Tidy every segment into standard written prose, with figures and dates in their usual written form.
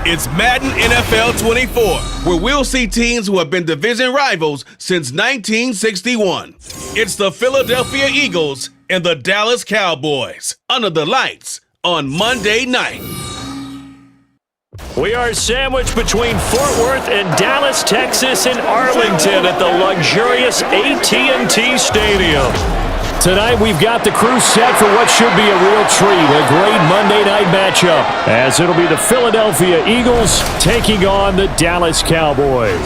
It's Madden NFL 24, where we'll see teams who have been division rivals since 1961. It's the Philadelphia Eagles and the Dallas Cowboys under the lights on Monday night. We are sandwiched between Fort Worth and Dallas, Texas, and Arlington at the luxurious AT&T Stadium. Tonight, we've got the crew set for what should be a real treat, a great Monday night matchup, as it'll be the Philadelphia Eagles taking on the Dallas Cowboys.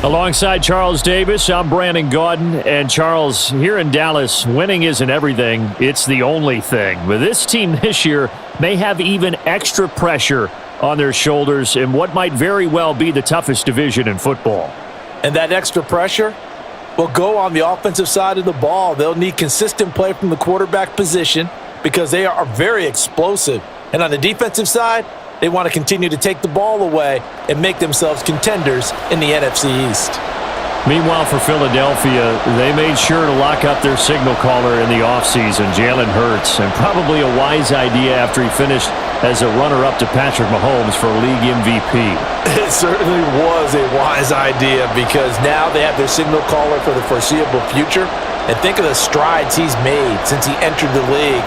Alongside Charles Davis, I'm Brandon Gaudin. And Charles, here in Dallas, winning isn't everything, it's the only thing. But this team this year may have even extra pressure on their shoulders in what might very well be the toughest division in football. And that extra pressure will go on the offensive side of the ball. They'll need consistent play from the quarterback position because they are very explosive. And on the defensive side, they want to continue to take the ball away and make themselves contenders in the NFC East. Meanwhile, for Philadelphia, they made sure to lock up their signal caller in the offseason, Jalen Hurts, and probably a wise idea after he finished as a runner-up to Patrick Mahomes for league MVP. It certainly was a wise idea because now they have their signal caller for the foreseeable future. And think of the strides he's made since he entered the league.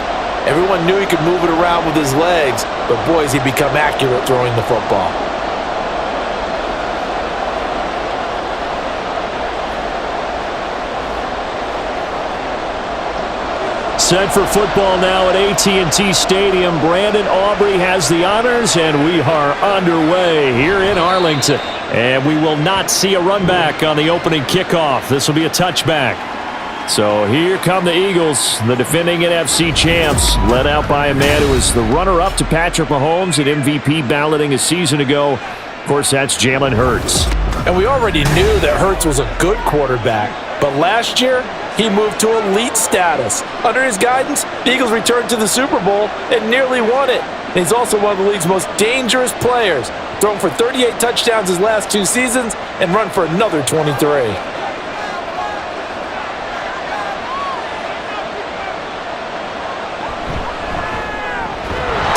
Everyone knew he could move it around with his legs, but boy, has he become accurate throwing the football. Set for football now at AT&T Stadium. Brandon Aubrey has the honors, and we are underway here in Arlington. And we will not see a run back on the opening kickoff. This will be a touchback. So here come the Eagles, the defending NFC champs, led out by a man who was the runner-up to Patrick Mahomes at MVP balloting a season ago. Of course, that's Jalen Hurts. And we already knew that Hurts was a good quarterback, but last year, he moved to elite status. Under his guidance, the Eagles returned to the Super Bowl and nearly won it. And he's also one of the league's most dangerous players, thrown for 38 touchdowns his last 2 seasons and run for another 23.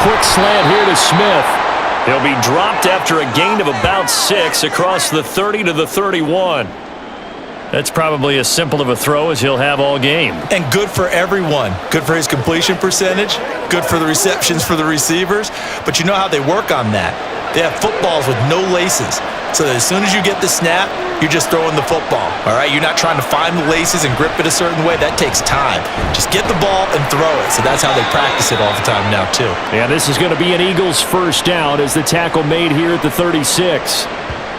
Quick slant here to Smith. He'll be dropped after a gain of about 6 across the 30 to the 31. That's probably as simple of a throw as he'll have all game. And good for everyone. Good for his completion percentage. Good for the receptions for the receivers. But you know how they work on that. They have footballs with no laces. So that as soon as you get the snap, you're just throwing the football. All right? You're not trying to find the laces and grip it a certain way. That takes time. Just get the ball and throw it. So that's how they practice it all the time now, too. Yeah, this is going to be an Eagles first down as the tackle made here at the 36.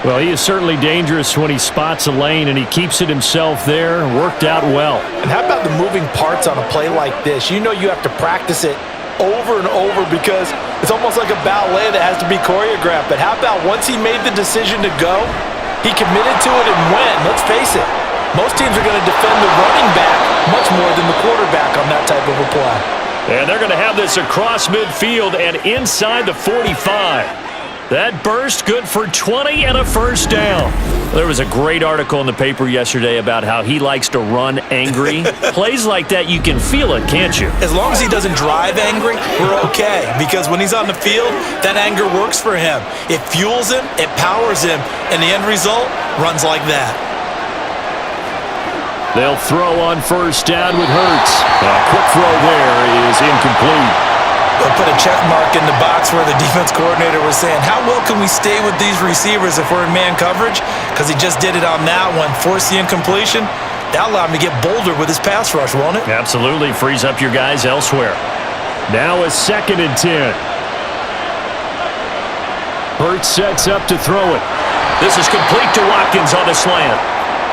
Well, he is certainly dangerous when he spots a lane, and he keeps it himself there. Worked out well. And how about the moving parts on a play like this? You know you have to practice it over and over because it's almost like a ballet that has to be choreographed. But how about once he made the decision to go, he committed to it and went. Let's face it, most teams are going to defend the running back much more than the quarterback on that type of a play. And they're going to have this across midfield and inside the 45. That burst good for 20 and a first down. There was a great article in the paper yesterday about how he likes to run angry. Plays like that, you can feel it, can't you? As long as he doesn't drive angry, we're okay. Because when he's on the field, that anger works for him. It fuels him, it powers him, and the end result runs like that. They'll throw on first down with Hurts. A quick throw there is incomplete. Put a check mark in the box where the defense coordinator was saying, how well can we stay with these receivers if we're in man coverage? Because he just did it on that one, forced the incompletion. That'll allow him to get bolder with his pass rush, won't it? Absolutely. Frees up your guys elsewhere. Now a 2nd and 10. Hurts sets up to throw it. This is complete to Watkins on the slant.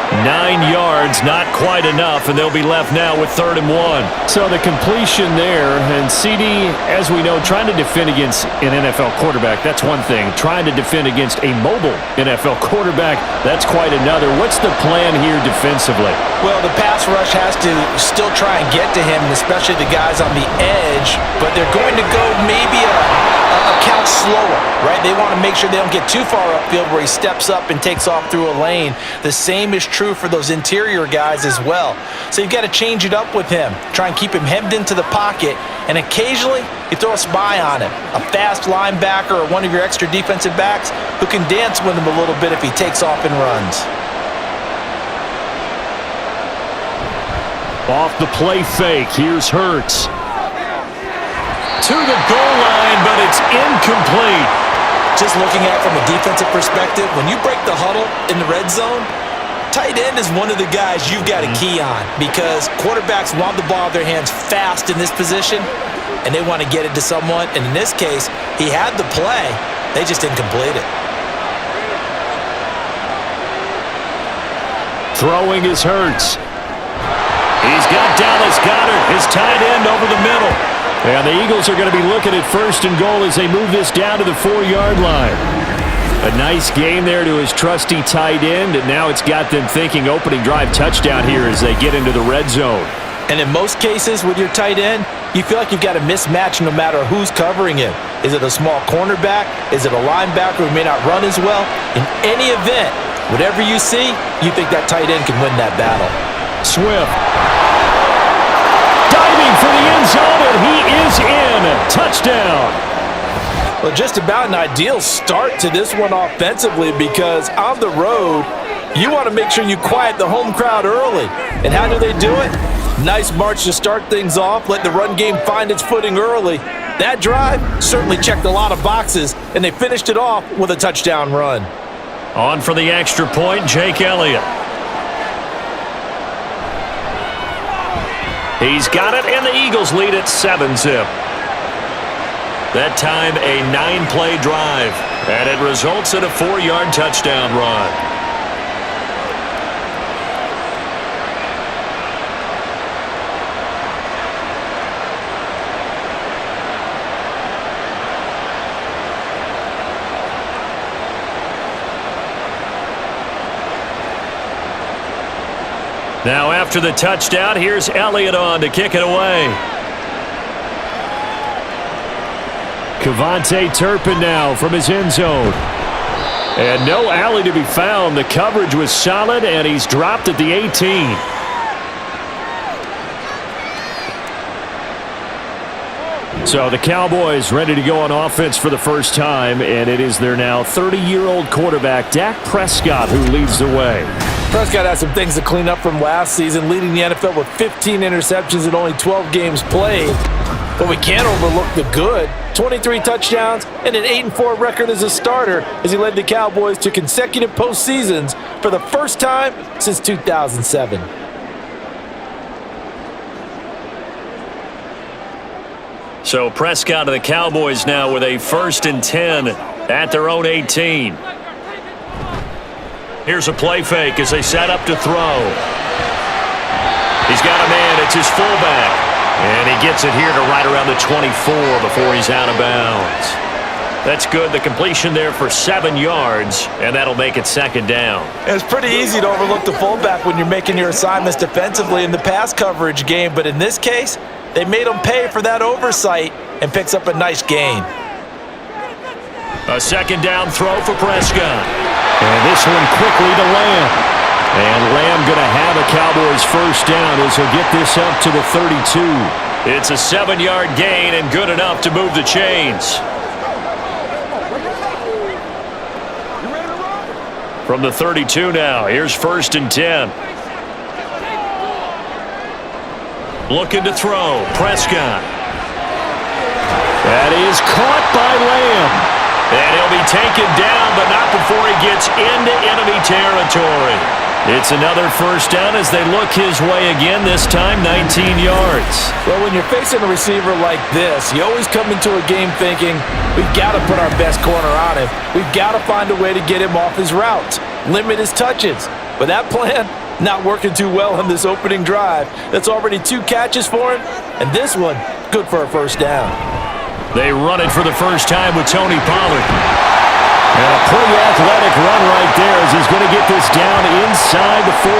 9 yards, not quite enough, and they'll be left now with 3rd and 1. So the completion there, and CD, as we know, trying to defend against an NFL quarterback, that's one thing. Trying to defend against a mobile NFL quarterback, that's quite another. What's the plan here defensively? Well, the pass rush has to still try and get to him, especially the guys on the edge, but they're going to go maybe a count slower, right? They want to make sure they don't get too far upfield where he steps up and takes off through a lane. The same is true for those interior guys as well. So you've got to change it up with him. Try and keep him hemmed into the pocket, and occasionally you throw a spy on him. A fast linebacker or one of your extra defensive backs who can dance with him a little bit if he takes off and runs. Off the play fake, here's Hurts. To the goal line, but it's incomplete. Just looking at it from a defensive perspective, when you break the huddle in the red zone, tight end is one of the guys you've got to key on because quarterbacks want the ball in their hands fast in this position, and they want to get it to someone. And in this case, he had the play. They just didn't complete it. Throwing is Hurts. He's got Dallas Goedert, his tight end, over the middle. And the Eagles are going to be looking at 1st and goal as they move this down to the 4-yard line. A nice game there to his trusty tight end, and now it's got them thinking opening drive touchdown here as they get into the red zone. And in most cases with your tight end, you feel like you've got a mismatch no matter who's covering him. Is it a small cornerback? Is it a linebacker who may not run as well? In any event, whatever you see, you think that tight end can win that battle. Swift. Diving for the end zone, and he is in. Touchdown. Well, just about an ideal start to this one offensively because on the road, you want to make sure you quiet the home crowd early. And how do they do it? Nice march to start things off, let the run game find its footing early. That drive certainly checked a lot of boxes, and they finished it off with a touchdown run. On for the extra point, Jake Elliott. He's got it, and the Eagles lead at 7-zip. That time, a 9-play drive, and it results in a 4-yard touchdown run. Now after the touchdown, here's Elliott on to kick it away. Kevontae Turpin now from his end zone. And no alley to be found. The coverage was solid, and he's dropped at the 18. So the Cowboys ready to go on offense for the first time, and it is their now 30-year-old quarterback, Dak Prescott, who leads the way. Prescott has some things to clean up from last season, leading the NFL with 15 interceptions in only 12 games played. But we can't overlook the good. 23 touchdowns and an 8-4 record as a starter as he led the Cowboys to consecutive postseasons for the first time since 2007. So Prescott and the Cowboys now with a 1st and 10 at their own 18. Here's a play fake as they set up to throw. He's got a man. It's his fullback. And he gets it here to right around the 24 before he's out of bounds. That's good. The completion there for 7 yards, and that'll make it 2nd down. It's pretty easy to overlook the fullback when you're making your assignments defensively in the pass coverage game, but in this case, they made him pay for that oversight and picks up a nice gain. A 2nd down throw for Prescott. And this one quickly to Lamb. And Lamb going to have a Cowboys 1st down as he'll get this up to the 32. It's a 7-yard gain and good enough to move the chains. From the 32 now, here's 1st and 10. Looking to throw, Prescott. That is caught by Lamb. And he'll be taken down, but not before he gets into enemy territory. It's another 1st down as they look his way again, this time 19 yards. Well, when you're facing a receiver like this, you always come into a game thinking, we've got to put our best corner on him. We've got to find a way to get him off his routes, limit his touches. But that plan, not working too well on this opening drive. That's already 2 catches for him, and this one, good for a 1st down. They run it for the first time with Tony Pollard. And a pretty athletic run right there as he's going to get this down inside the 40.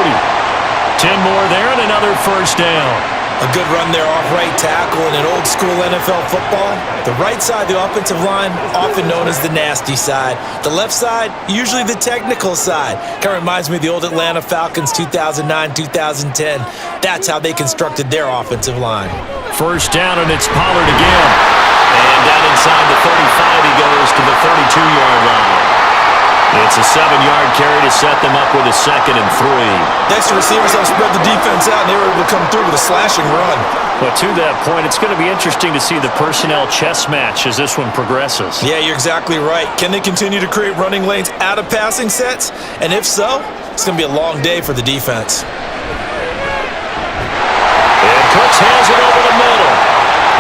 10 more there and another 1st down. A good run there off right tackle in an old school NFL football. The right side, the offensive line, often known as the nasty side. The left side, usually the technical side. Kind of reminds me of the old Atlanta Falcons 2009, 2010. That's how they constructed their offensive line. First down, and it's Pollard again. And down inside the 35, he goes to the 32-yard line. It's a 7-yard carry to set them up with a 2nd and 3. Next, the receivers have spread the defense out, and they were able to come through with a slashing run. But to that point, it's going to be interesting to see the personnel chess match as this one progresses. Yeah, you're exactly right. Can they continue to create running lanes out of passing sets? And if so, it's going to be a long day for the defense. And Cooks has it over the middle.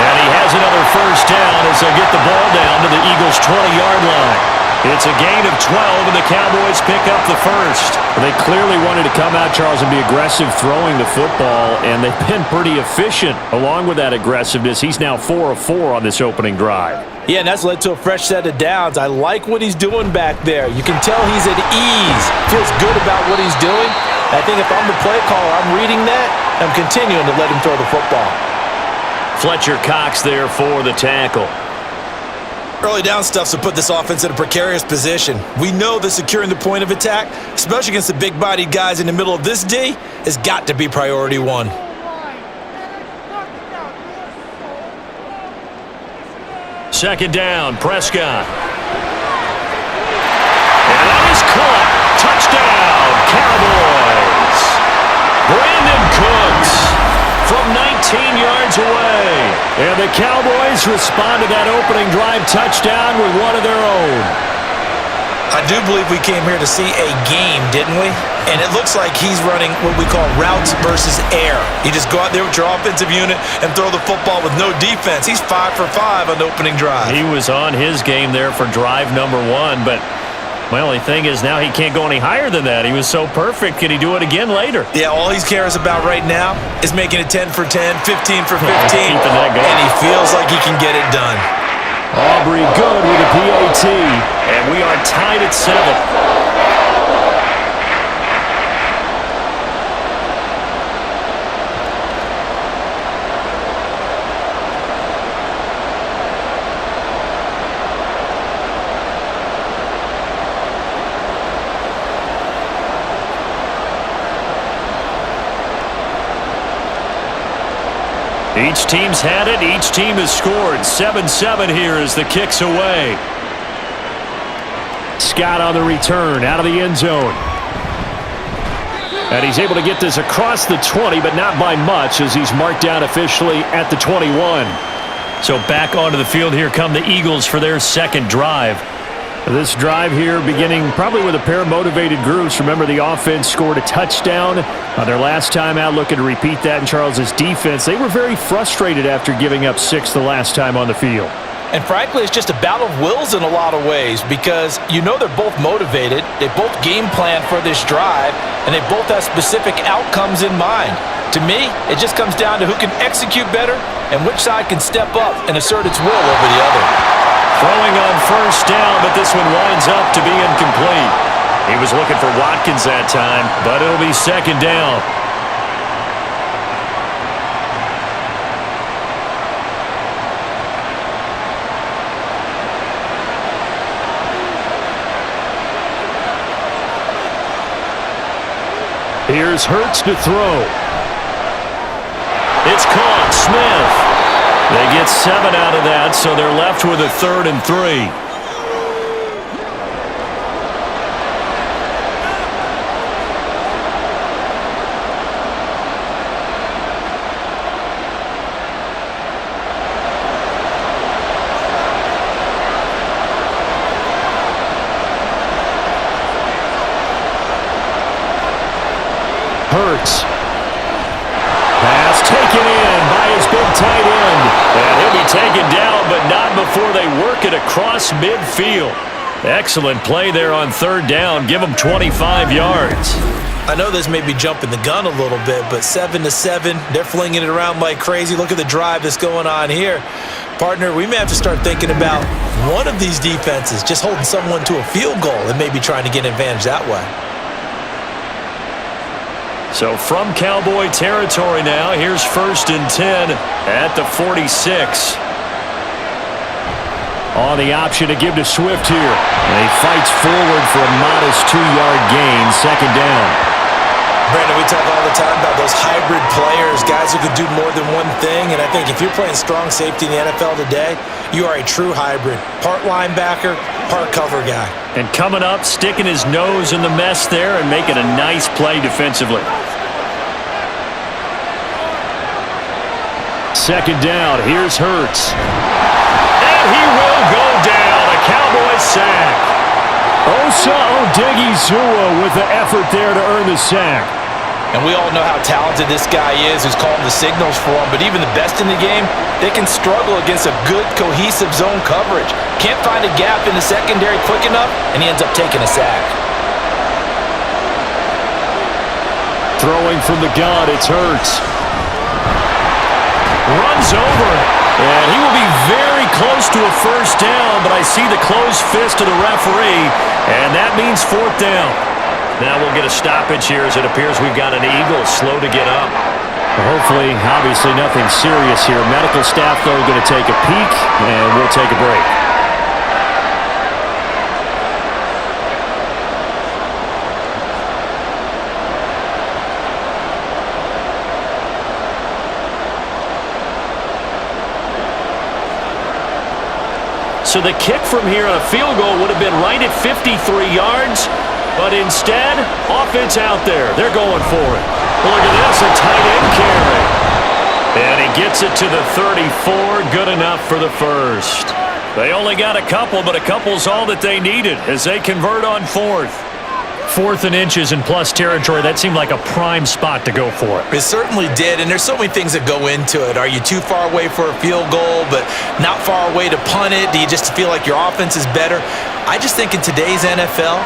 And he has another first down as they get the ball down to the Eagles' 20-yard line. It's a gain of 12, and the Cowboys pick up the first. They clearly wanted to come out, Charles, and be aggressive throwing the football, and they've been pretty efficient along with that aggressiveness. He's now 4 of 4 on this opening drive. Yeah, and that's led to a fresh set of downs. I like what he's doing back there. You can tell he's at ease. Feels good about what he's doing. I think if I'm the play caller, I'm reading that, I'm continuing to let him throw the football. Fletcher Cox there for the tackle. Early down stuffs will put this offense in a precarious position. We know that securing the point of attack, especially against the big-bodied guys in the middle of this D, has got to be priority one. Second down, Prescott. And that is caught. Touchdown, Cowboys. Brandon Cooks from 19 yards away. And the Cowboys respond to that opening drive touchdown with one of their own. I do believe we came here to see a game, didn't we? And it looks like he's running what we call routes versus air. You just go out there with your offensive unit and throw the football with no defense. He's 5 for 5 on the opening drive. He was on his game there for drive number 1, but my only thing is now he can't go any higher than that. He was so perfect. Can he do it again later? Yeah, all he cares about right now is making it 10 for 10, 15 for 15, Keeping that going. and he feels like he can get it done. Aubrey good with a PAT, and we are tied at 7. Each team's had it. Each team has scored. 7-7 here as the kick's away. Scott on the return out of the end zone. And he's able to get this across the 20, but not by much as he's marked down officially at the 21. So back onto the field here come the Eagles for their second drive. This drive here beginning probably with a pair of motivated groups. Remember, the offense scored a touchdown on their last time out, looking to repeat that in Charles's defense. They were very frustrated after giving up 6 the last time on the field. And frankly, it's just a battle of wills in a lot of ways because you know they're both motivated, they both game plan for this drive, and they both have specific outcomes in mind. To me, it just comes down to who can execute better and which side can step up and assert its will over the other. Throwing on first down, but this one winds up to be incomplete. He was looking for Watkins that time, but it'll be second down. Here's Hurts to throw. It's caught. Smith. They get 7 out of that, so they're left with a 3rd and 3. Hurts. Pass taken in by his big tight end. And he'll be taken down, but not before they work it across midfield. Excellent play there on 3rd down. Give them 25 yards. I know this may be jumping the gun a little bit, but 7-7, they're flinging it around like crazy. Look at the drive that's going on here. Partner, we may have to start thinking about one of these defenses just holding someone to a field goal and maybe trying to get an advantage that way. So from Cowboy territory now, here's 1st and 10 at the 46. On the option to give to Swift here. And he fights forward for a modest 2-yard gain, 2nd down. Brandon, we talk all the time about those hybrid players, guys who could do more than one thing, and I think if you're playing strong safety in the NFL today, you are a true hybrid. Part linebacker, part cover guy. And coming up, sticking his nose in the mess there and making a nice play defensively. 2nd down, here's Hurts. And he will go down, a Cowboys sack. Osa Odighizuwa with the effort there to earn the sack. And we all know how talented this guy is who's calling the signals for him, but even the best in the game, they can struggle against a good, cohesive zone coverage. Can't find a gap in the secondary quick enough, and he ends up taking a sack. Throwing from the gun, it's Hurts. Runs over it. And he will be very close to a 1st down, but I see the closed fist of the referee, and that means 4th down. Now we'll get a stoppage here as it appears we've got an Eagle slow to get up. Hopefully, obviously nothing serious here. Medical staff, though, going to take a peek, and we'll take a break. So the kick from here on a field goal would have been right at 53 yards, but instead, offense out there. They're going for it. Look at this, a tight end carry. And he gets it to the 34, good enough for the 1st. They only got a couple, but a couple's all that they needed as they convert on 4th. 4th and inches in plus territory, that seemed like a prime spot to go for it. It certainly did, and there's so many things that go into it. Are you too far away for a field goal, but not far away to punt it? Do you just feel like your offense is better? I just think in today's NFL,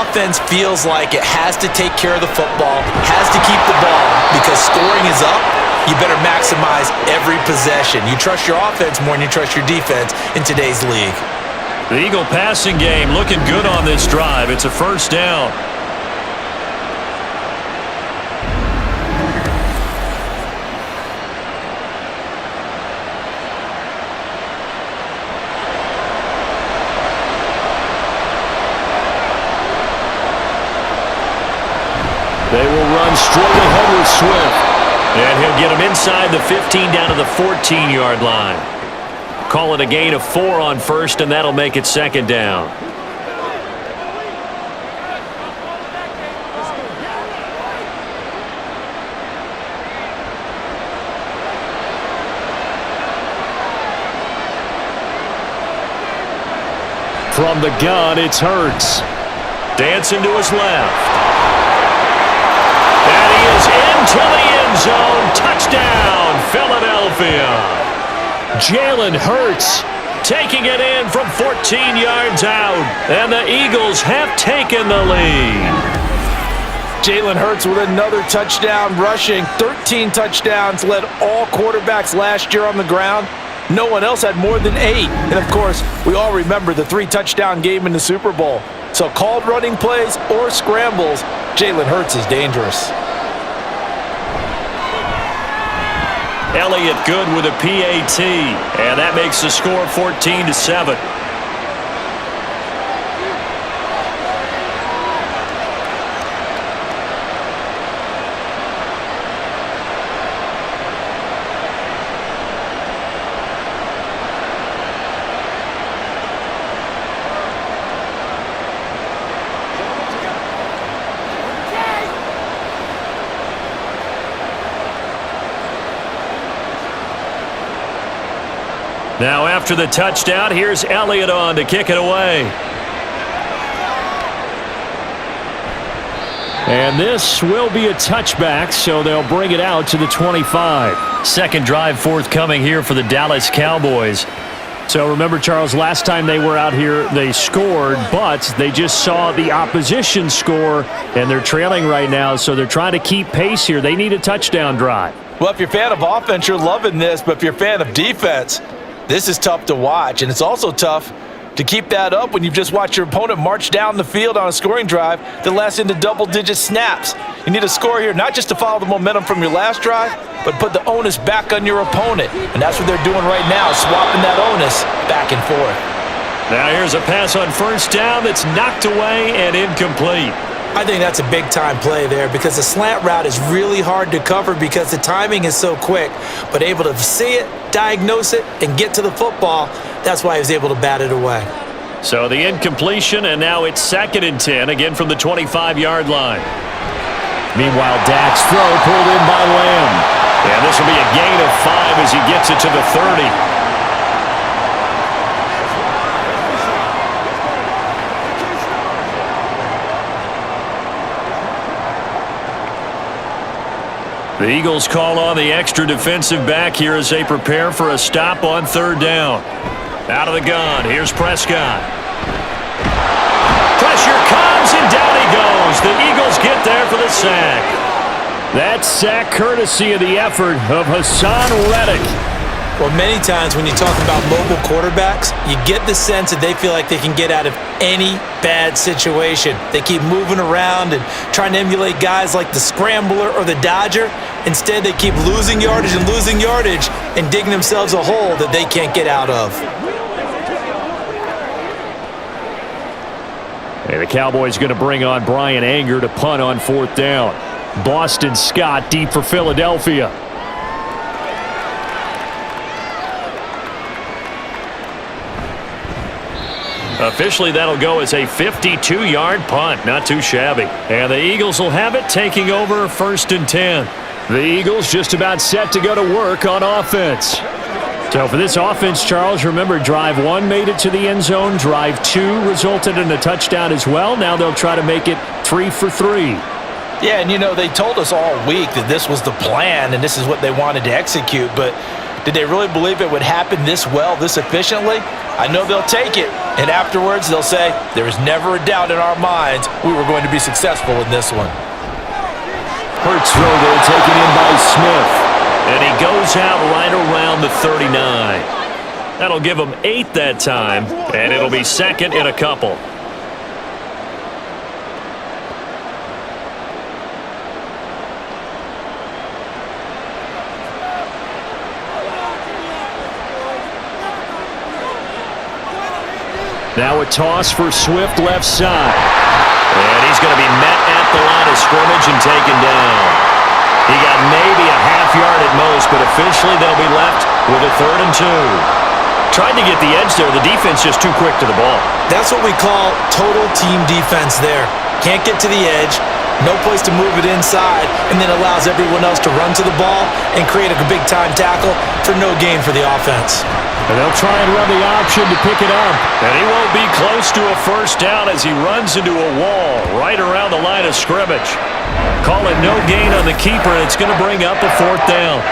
offense feels like it has to take care of the football, has to keep the ball, because scoring is up. You better maximize every possession. You trust your offense more than you trust your defense in today's league. The Eagle passing game looking good on this drive. It's a 1st down. They will run straight ahead with Swift. And he'll get him inside the 15 down to the 14-yard line. Call it a gain of 4 on 1st, and that'll make it 2nd down. From the gun, it's Hurts. Dancing to his left. And he is into the end zone. Touchdown, Philadelphia. Jalen Hurts taking it in from 14 yards out. And the Eagles have taken the lead. Jalen Hurts with another touchdown rushing. 13 touchdowns, led all quarterbacks last year on the ground. No one else had more than 8. And, of course, we all remember the 3-touchdown game in the Super Bowl. So called running plays or scrambles, Jalen Hurts is dangerous. Elliott good with a PAT, and that makes the score 14-7. Now after the touchdown, here's Elliott on to kick it away. And this will be a touchback, so they'll bring it out to the 25. Second drive forthcoming here for the Dallas Cowboys. So remember, Charles, last time they were out here, they scored, but they just saw the opposition score, and they're trailing right now, so they're trying to keep pace here. They need a touchdown drive. Well, if you're a fan of offense, you're loving this, but if you're a fan of defense, this is tough to watch, and it's also tough To keep that up when you've just watched your opponent march down the field on a scoring drive that lasts into double-digit snaps. You need a score here, not just to follow the momentum from your last drive, but put the onus back on your opponent. And that's what they're doing right now, swapping that onus back and forth. Now here's a pass on first down that's knocked away and incomplete. I think that's a big-time play there because the slant route is really hard to cover because the timing is so quick. But able to see it, diagnose it, and get to the football, that's why he was able to bat it away. So the incompletion, and now it's 2nd and 10, again from the 25-yard line. Meanwhile, Dak's throw pulled in by Lamb. And this will be a gain of 5 as he gets it to the 30. The Eagles call on the extra defensive back here as they prepare for a stop on 3rd down. Out of the gun, here's Prescott. Pressure comes, and down he goes. The Eagles get there for the sack. That sack courtesy of the effort of Hassan Reddick. Well, many times when you talk about mobile quarterbacks, you get the sense that they feel like they can get out of any bad situation. They keep moving around and trying to emulate guys like the Scrambler or the Dodger. Instead, they keep losing yardage and digging themselves a hole that they can't get out of. And the Cowboys going to bring on Brian Anger to punt on 4th down. Boston Scott deep for Philadelphia. Officially, that'll go as a 52-yard punt. Not too shabby. And the Eagles will have it, taking over 1st and 10. The Eagles just about set to go to work on offense. So for this offense, Charles, remember, drive 1 made it to the end zone. Drive 2 resulted in a touchdown as well. Now they'll try to make it 3 for 3. Yeah, and you know, they told us all week that this was the plan and this is what they wanted to execute, but did they really believe it would happen this well, this efficiently? I know they'll take it, and afterwards they'll say, there was never a doubt in our minds we were going to be successful in this one. Hurts throw there, taken in by Smith. And he goes out right around the 39. That'll give him 8 that time, and it'll be 2nd and a couple. Now a toss for Swift left side. And he's going to be met at the line of scrimmage and taken down. He got maybe a half yard at most, but officially they'll be left with a 3rd and 2. Tried to get the edge there. The defense just too quick to the ball. That's what we call total team defense there. Can't get to the edge, no place to move it inside, and then allows everyone else to run to the ball and create a big-time tackle for no gain for the offense. And they'll try and run the option to pick it up. And he won't be close to a 1st down as he runs into a wall right around the line of scrimmage. Call it no gain on the keeper, and it's going to bring up a 4th down.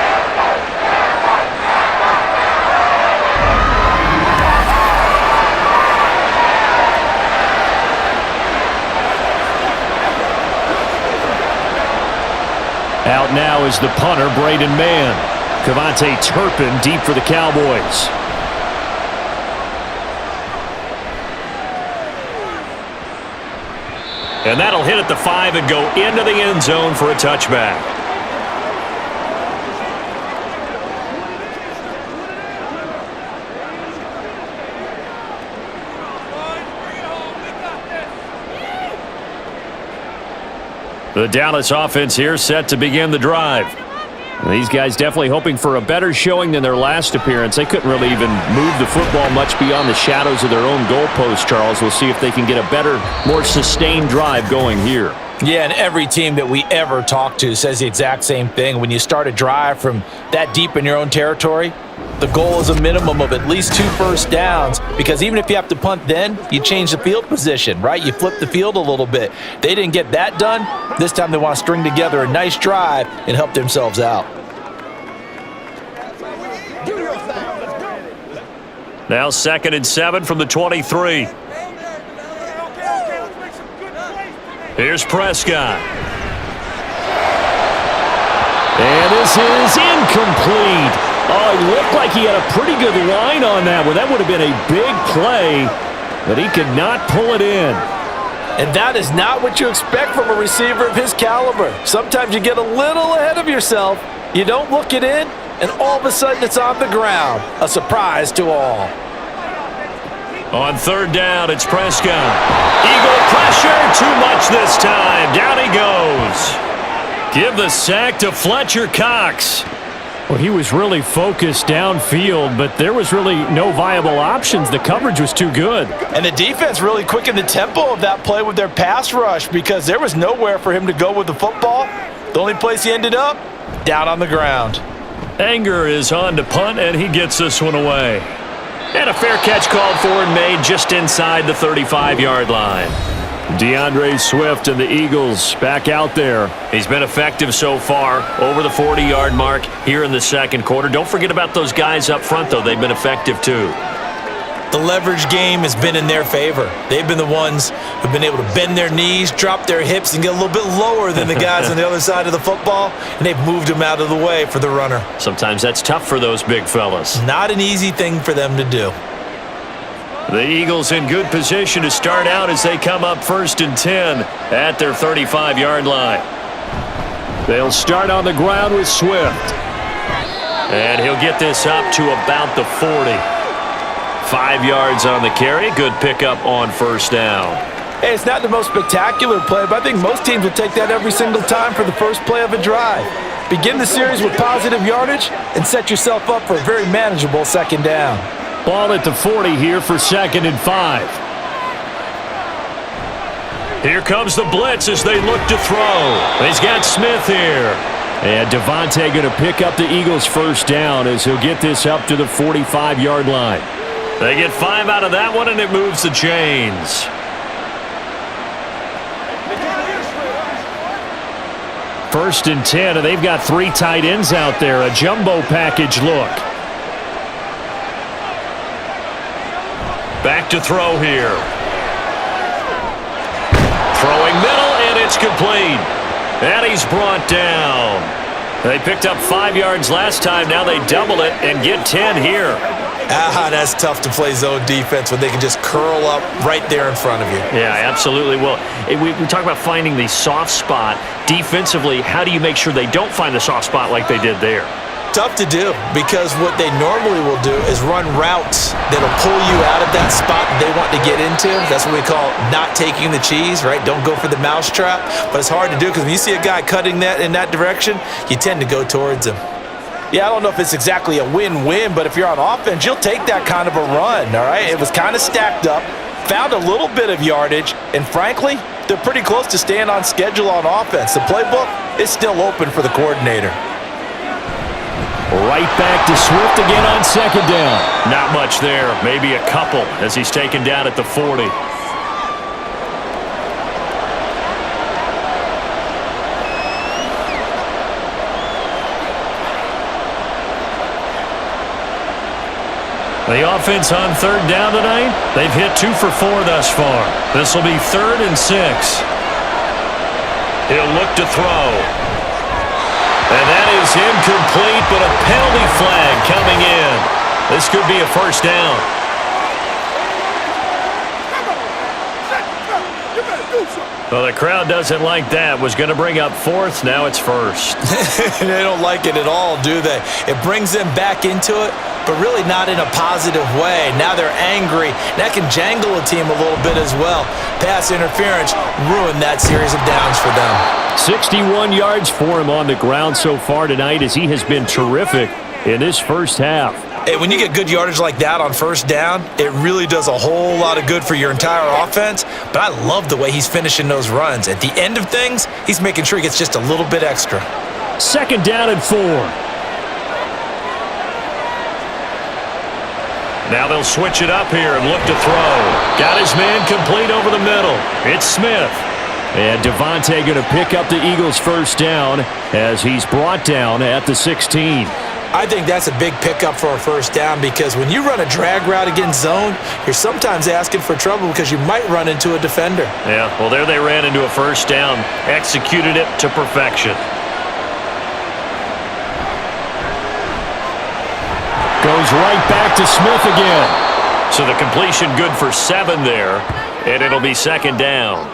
Out now is the punter, Braden Mann. Cavante Turpin deep for the Cowboys. And that'll hit at the 5 and go into the end zone for a touchback. The Dallas offense here set to begin the drive. These guys definitely hoping for a better showing than their last appearance. They couldn't really even move the football much beyond the shadows of their own goalpost, Charles. We'll see if they can get a better, more sustained drive going here. Yeah, and every team that we ever talk to says the exact same thing. When you start a drive from that deep in your own territory, the goal is a minimum of at least 2 first downs, because even if you have to punt then, you change the field position, right? You flip the field a little bit. They didn't get that done. This time they want to string together a nice drive and help themselves out. Now 2nd and 7 from the 23. Here's Prescott. And this is incomplete. Oh, it looked like he had a pretty good line on that one. That would have been a big play. but he could not pull it in. And that is not what you expect from a receiver of his caliber. Sometimes you get a little ahead of yourself, you don't look it in, and all of a sudden it's on the ground. A surprise to all. On third down, it's Prescott. Eagle pressure, too much this time. Down he goes. Give the sack to Fletcher Cox. Well, he was really focused downfield, but there was really no viable options. The coverage was too good. And the defense really quickened the tempo of that play with their pass rush because there was nowhere for him to go with the football. The only place he ended up, down on the ground. Anger is on to punt, and he gets this one away. And a fair catch called for and made just inside the 35-yard line. DeAndre Swift and the Eagles back out there. He's been effective so far, over the 40-yard mark here in the second quarter. Don't forget about those guys up front, though. They've been effective, too. The leverage game has been in their favor. They've been the ones who've been able to bend their knees, drop their hips, and get a little bit lower than the guys on the other side of the football, and they've moved them out of the way for the runner. Sometimes that's tough for those big fellas. Not an easy thing for them to do. The Eagles in good position to start out as they come up 1st and 10 at their 35-yard line. They'll start on the ground with Swift. And he'll get this up to about the 40. 5 yards on the carry. Good pickup on first down. Hey, it's not the most spectacular play, but I think most teams would take that every single time for the first play of a drive. Begin the series with positive yardage and set yourself up for a very manageable second down. Ball at the 40 here for 2nd and 5. Here comes the blitz as they look to throw. He's got Smith here. And Devontae going to pick up the Eagles' first down as he'll get this up to the 45-yard line. They get 5 out of that one, and it moves the chains. First and 10, and they've got 3 tight ends out there. A jumbo package look. Back to throw here. Throwing middle, and it's complete. And he's brought down. They picked up 5 yards last time. Now they double it and get 10 here. That's tough to play zone defense when they can just curl up right there in front of you. Yeah, absolutely. Well, we talk about finding the soft spot. Defensively, how do you make sure they don't find the soft spot like they did there? Tough to do because what they normally will do is run routes that'll pull you out of that spot that they want to get into. That's what we call not taking the cheese, right? Don't go for the mousetrap. But it's hard to do because when you see a guy cutting that in that direction, you tend to go towards him. Yeah, I don't know if it's exactly a win-win, but if you're on offense, you'll take that kind of a run, all right? It was kind of stacked up, found a little bit of yardage, and frankly, they're pretty close to staying on schedule on offense. The playbook is still open for the coordinator. Right back to Swift again on 2nd down. Not much there, maybe a couple as he's taken down at the 40. The offense on 3rd down tonight, they've hit 2 for 4 thus far. This will be 3rd and 6. He'll look to throw. And that is incomplete, but a penalty flag coming in. This could be a first down. Well, the crowd doesn't like that. Was going to bring up 4th. Now it's 1st. They don't like it at all, do they? It brings them back into it, but really not in a positive way. Now they're angry. That can jangle a team a little bit as well. Pass interference ruined that series of downs for them. 61 yards for him on the ground so far tonight as he has been terrific in this first half. Hey, when you get good yardage like that on first down, it really does a whole lot of good for your entire offense. But I love the way he's finishing those runs. At the end of things, he's making sure he gets just a little bit extra. 2nd down and 4. Now they'll switch it up here and look to throw. Got his man complete over the middle. It's Smith. And Devontae going to pick up the Eagles' first down as he's brought down at the 16. I think that's a big pickup for a first down because when you run a drag route against zone, you're sometimes asking for trouble because you might run into a defender. Yeah, well, there they ran into a first down, executed it to perfection. Goes right back to Smith again. So the completion good for 7 there, and it'll be second down.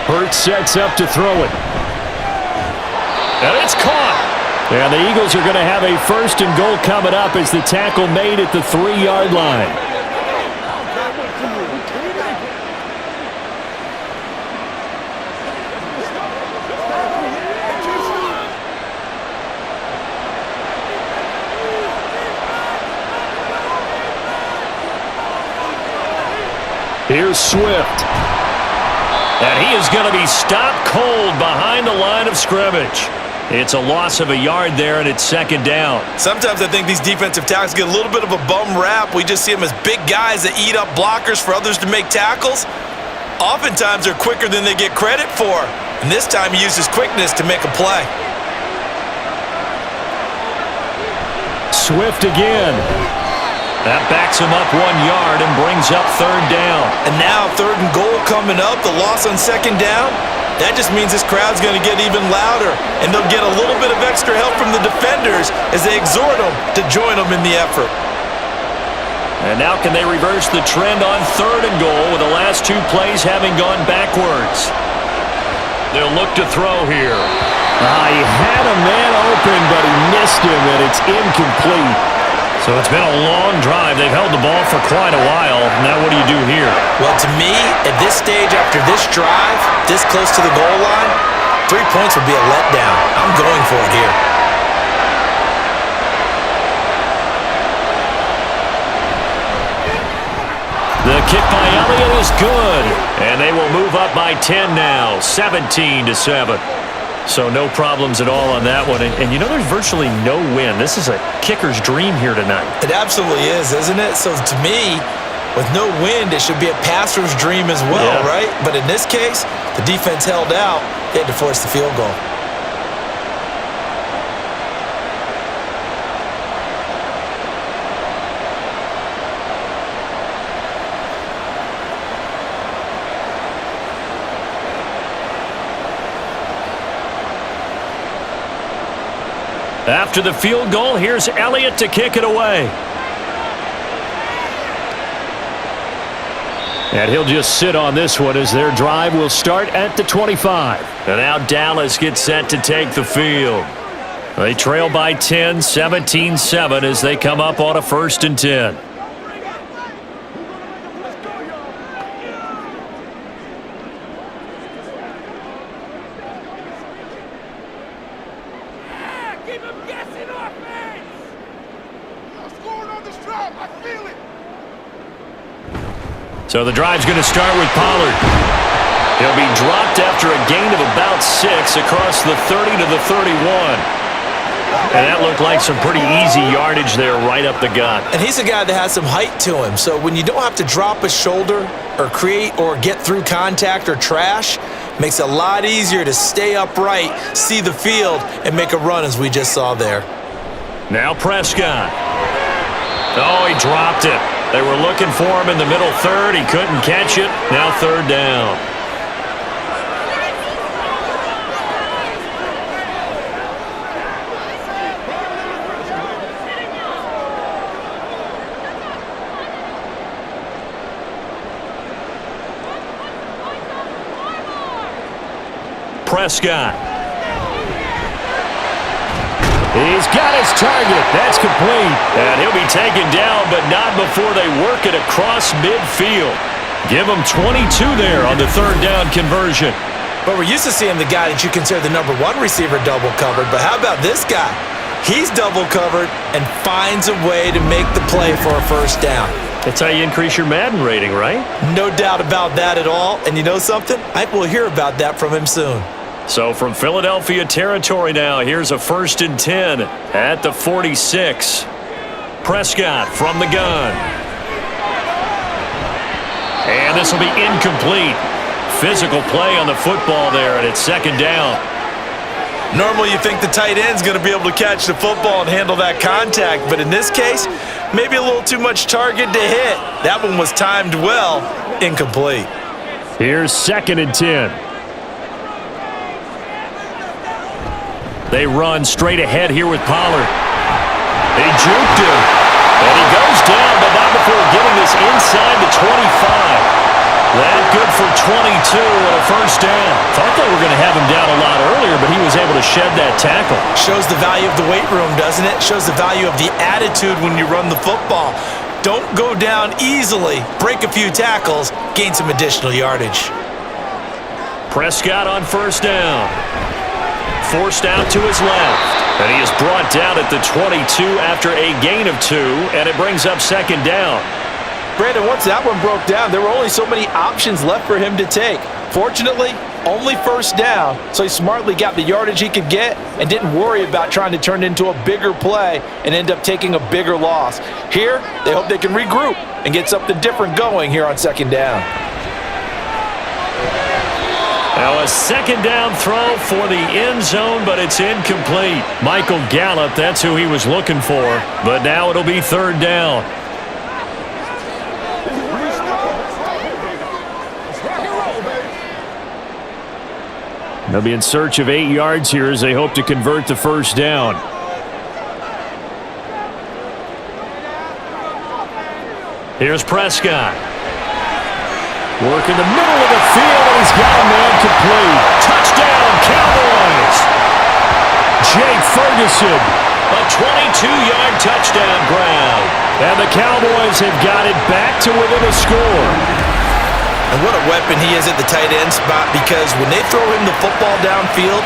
Hurts sets up to throw it. And it's caught. And the Eagles are going to have a 1st and goal coming up as the tackle made at the 3-yard line. Here's Swift. And he is going to be stopped cold behind the line of scrimmage. It's a loss of a yard there, and it's second down. Sometimes I think these defensive tackles get a little bit of a bum rap. We just see them as big guys that eat up blockers for others to make tackles. Oftentimes they're quicker than they get credit for. And this time he uses quickness to make a play. Swift again. That backs him up 1 yard and brings up third down. And now 3rd and goal coming up, the loss on second down. That just means this crowd's going to get even louder, and they'll get a little bit of extra help from the defenders as they exhort them to join them in the effort. And now can they reverse the trend on 3rd and goal with the last 2 plays having gone backwards? They'll look to throw here. He had a man open, but he missed him, and it's incomplete. So it's been a long drive. They've held the ball for quite a while. Now what do you do here? Well, to me, at this stage after this drive, this close to the goal line, 3 points would be a letdown. I'm going for it here. The kick by Elliott is good. And they will move up by 10 now, 17-7. So no problems at all on that one. And you know there's virtually no win. This is a kicker's dream here tonight. It absolutely is, isn't it? So to me, with no wind, it should be a passer's dream as well, right? But in this case, the defense held out. They had to force the field goal. After the field goal, here's Elliott to kick it away. And he'll just sit on this one as their drive will start at the 25. And now Dallas gets set to take the field. They trail by 10, 17-7 as they come up on a 1st and 10. So the drive's going to start with Pollard. He'll be dropped after a gain of about 6 across the 30 to the 31. And that looked like some pretty easy yardage there right up the gut. And he's a guy that has some height to him. So when you don't have to drop a shoulder or create or get through contact or trash, makes it a lot easier to stay upright, see the field, and make a run as we just saw there. Now Prescott. Oh, he dropped it. They were looking for him in the middle 3rd. He couldn't catch it. Now 3rd down. Prescott. He's got his target. That's complete. And he'll be taken down, but not before they work it across midfield. Give him 22 there on the 3rd down conversion. But we're used to seeing the guy that you consider the number 1 receiver double covered. But how about this guy? He's double covered and finds a way to make the play for a 1st down. That's how you increase your Madden rating, right? No doubt about that at all. And you know something? I think we'll hear about that from him soon. So from Philadelphia territory now, here's a 1st and 10 at the 46. Prescott from the gun. And this will be incomplete. Physical play on the football there, and it's 2nd down. Normally you think the tight end's going to be able to catch the football and handle that contact, but in this case, Maybe a little too much target to hit. That one was timed well. Incomplete. Here's 2nd and 10. They run straight ahead here with Pollard. They juked him. And he goes down, but not before getting this inside the 25. That good for 22 and a first down. Thought they were going to have him down a lot earlier, but he was able to shed that tackle. Shows the value of the weight room, doesn't it? Shows the value of the attitude when you run the football. Don't go down easily. Break a few tackles. Gain some additional yardage. Prescott on first down. Forced out to his left. And he is brought down at the 22 after a gain of 2, and it brings up 2nd down. Brandon, once that one broke down, there were only so many options left for him to take. Fortunately, only first down, so he smartly got the yardage he could get and didn't worry about trying to turn it into a bigger play and end up taking a bigger loss. Here, they hope they can regroup and get something different going here on 2nd down. Now a 2nd down throw for the end zone, but it's incomplete. Michael Gallup, that's who he was looking for, but now it'll be 3rd down. They'll be in search of 8 yards here as they hope to convert the first down. Here's Prescott. Work in the middle of the field, and he's got a man complete. Touchdown, Cowboys! Jake Ferguson, a 22-yard touchdown grab. And the Cowboys have got it back to within a score. And what a weapon he is at the tight end spot, because when they throw him the football downfield,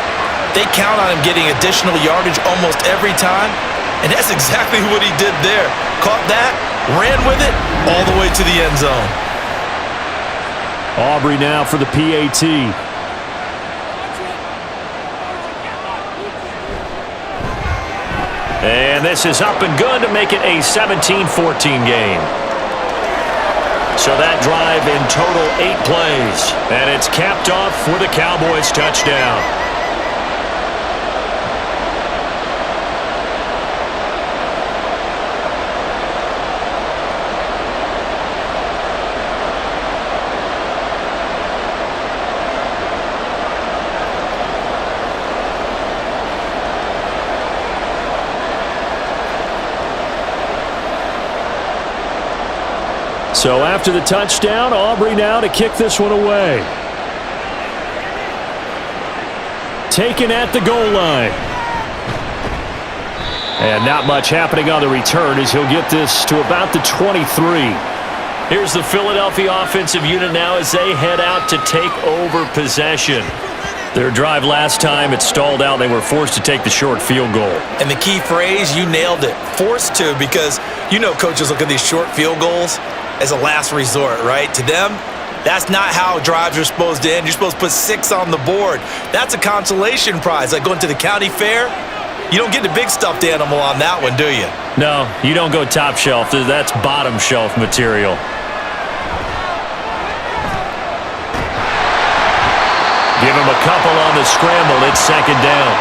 they count on him getting additional yardage almost every time. And that's exactly what he did there. Caught that, ran with it, all the way to the end zone. Aubrey now for the PAT. And this is up and good to make it a 17-14 game. So that drive in total 8 plays. And it's capped off for the Cowboys touchdown. So after the touchdown, Aubrey now to kick this one away. Taken at the goal line. And not much happening on the return as he'll get this to about the 23. Here's the Philadelphia offensive unit now as they head out to take over possession. Their drive last time, it stalled out. They were forced to take the short field goal. And the key phrase, you nailed it. Forced to, because you know coaches look at these short field goals as a last resort, right? To them, that's not how drives are supposed to end. You're supposed to put 6 on the board. That's a consolation prize. Like going to the county fair, you don't get the big stuffed animal on that one, do you? No, you don't go top shelf. That's bottom shelf material. Give him a couple on the scramble. It's 2nd down.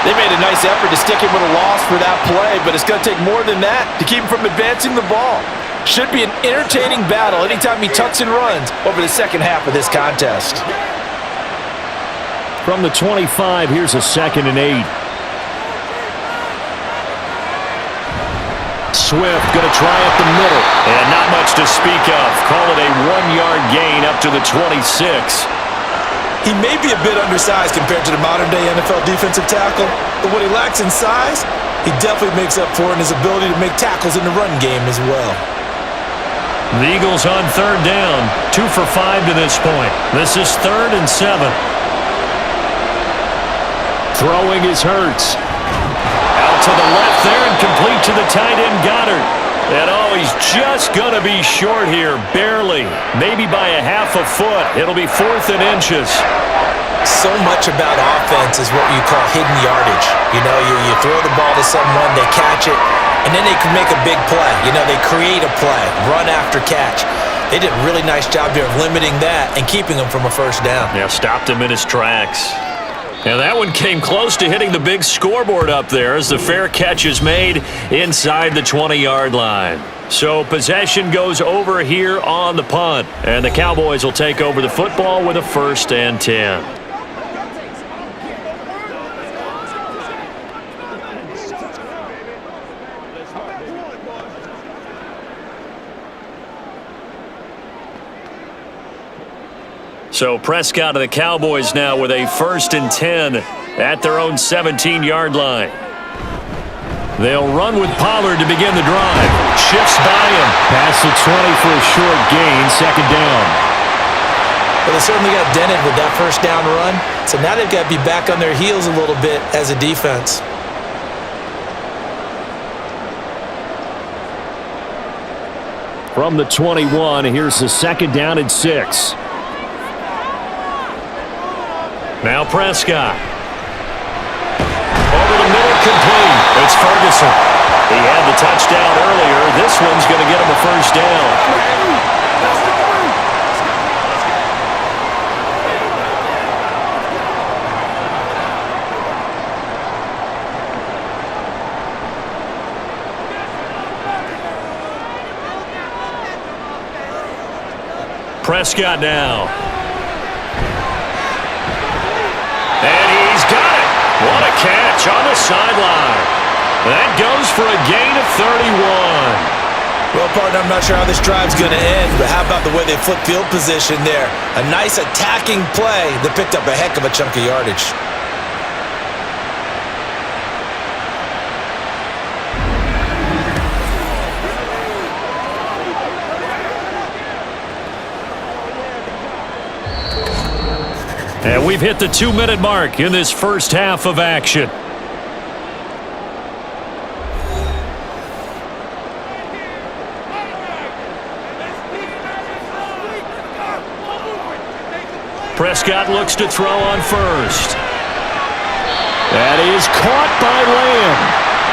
They made a nice effort to stick him with a loss for that play, but it's going to take more than that to keep him from advancing the ball. Should be an entertaining battle anytime he tucks and runs over the second half of this contest. From the 25, here's a 2nd and 8. Swift going to try up the middle. And not much to speak of. Call it a 1-yard gain up to the 26. He may be a bit undersized compared to the modern-day NFL defensive tackle, but what he lacks in size, he definitely makes up for in his ability to make tackles in the run game as well. The Eagles on 3rd down, 2 for 5 to this point. This is 3rd and 7. Throwing is Hurts. Out to the left there and complete to the tight end Goddard. And he's just going to be short here, barely. Maybe by a half a foot. It'll be 4th and inches. So much about offense is what you call hidden yardage. You know, you throw the ball to someone, they catch it, and then they can make a big play. You know, they create a play, run after catch. They did a really nice job here of limiting that and keeping him from a first down. Yeah, stopped him in his tracks. And that one came close to hitting the big scoreboard up there as the fair catch is made inside the 20-yard line. So possession goes over here on the punt, and the Cowboys will take over the football with a 1st and 10. So Prescott of the Cowboys now with a 1st and 10 at their own 17-yard line. They'll run with Pollard to begin the drive. Shifts by him. Past the 20 for a short gain, 2nd down. Well, they certainly got dented with that 1st down run. So now they've got to be back on their heels a little bit as a defense. From the 21, here's the 2nd down and 6. Now Prescott. Over the middle, complete. It's Ferguson. He had the touchdown earlier. This one's going to get him a 1st down. Prescott now. And he's got it. What a catch on the sideline. That goes for a gain of 31. Well, partner, I'm not sure how this drive's going to end, but how about the way they flip field position there? A nice attacking play that picked up a heck of a chunk of yardage. And we've hit the 2-minute mark in this first half of action. Prescott looks to throw on first. That is caught by Lamb.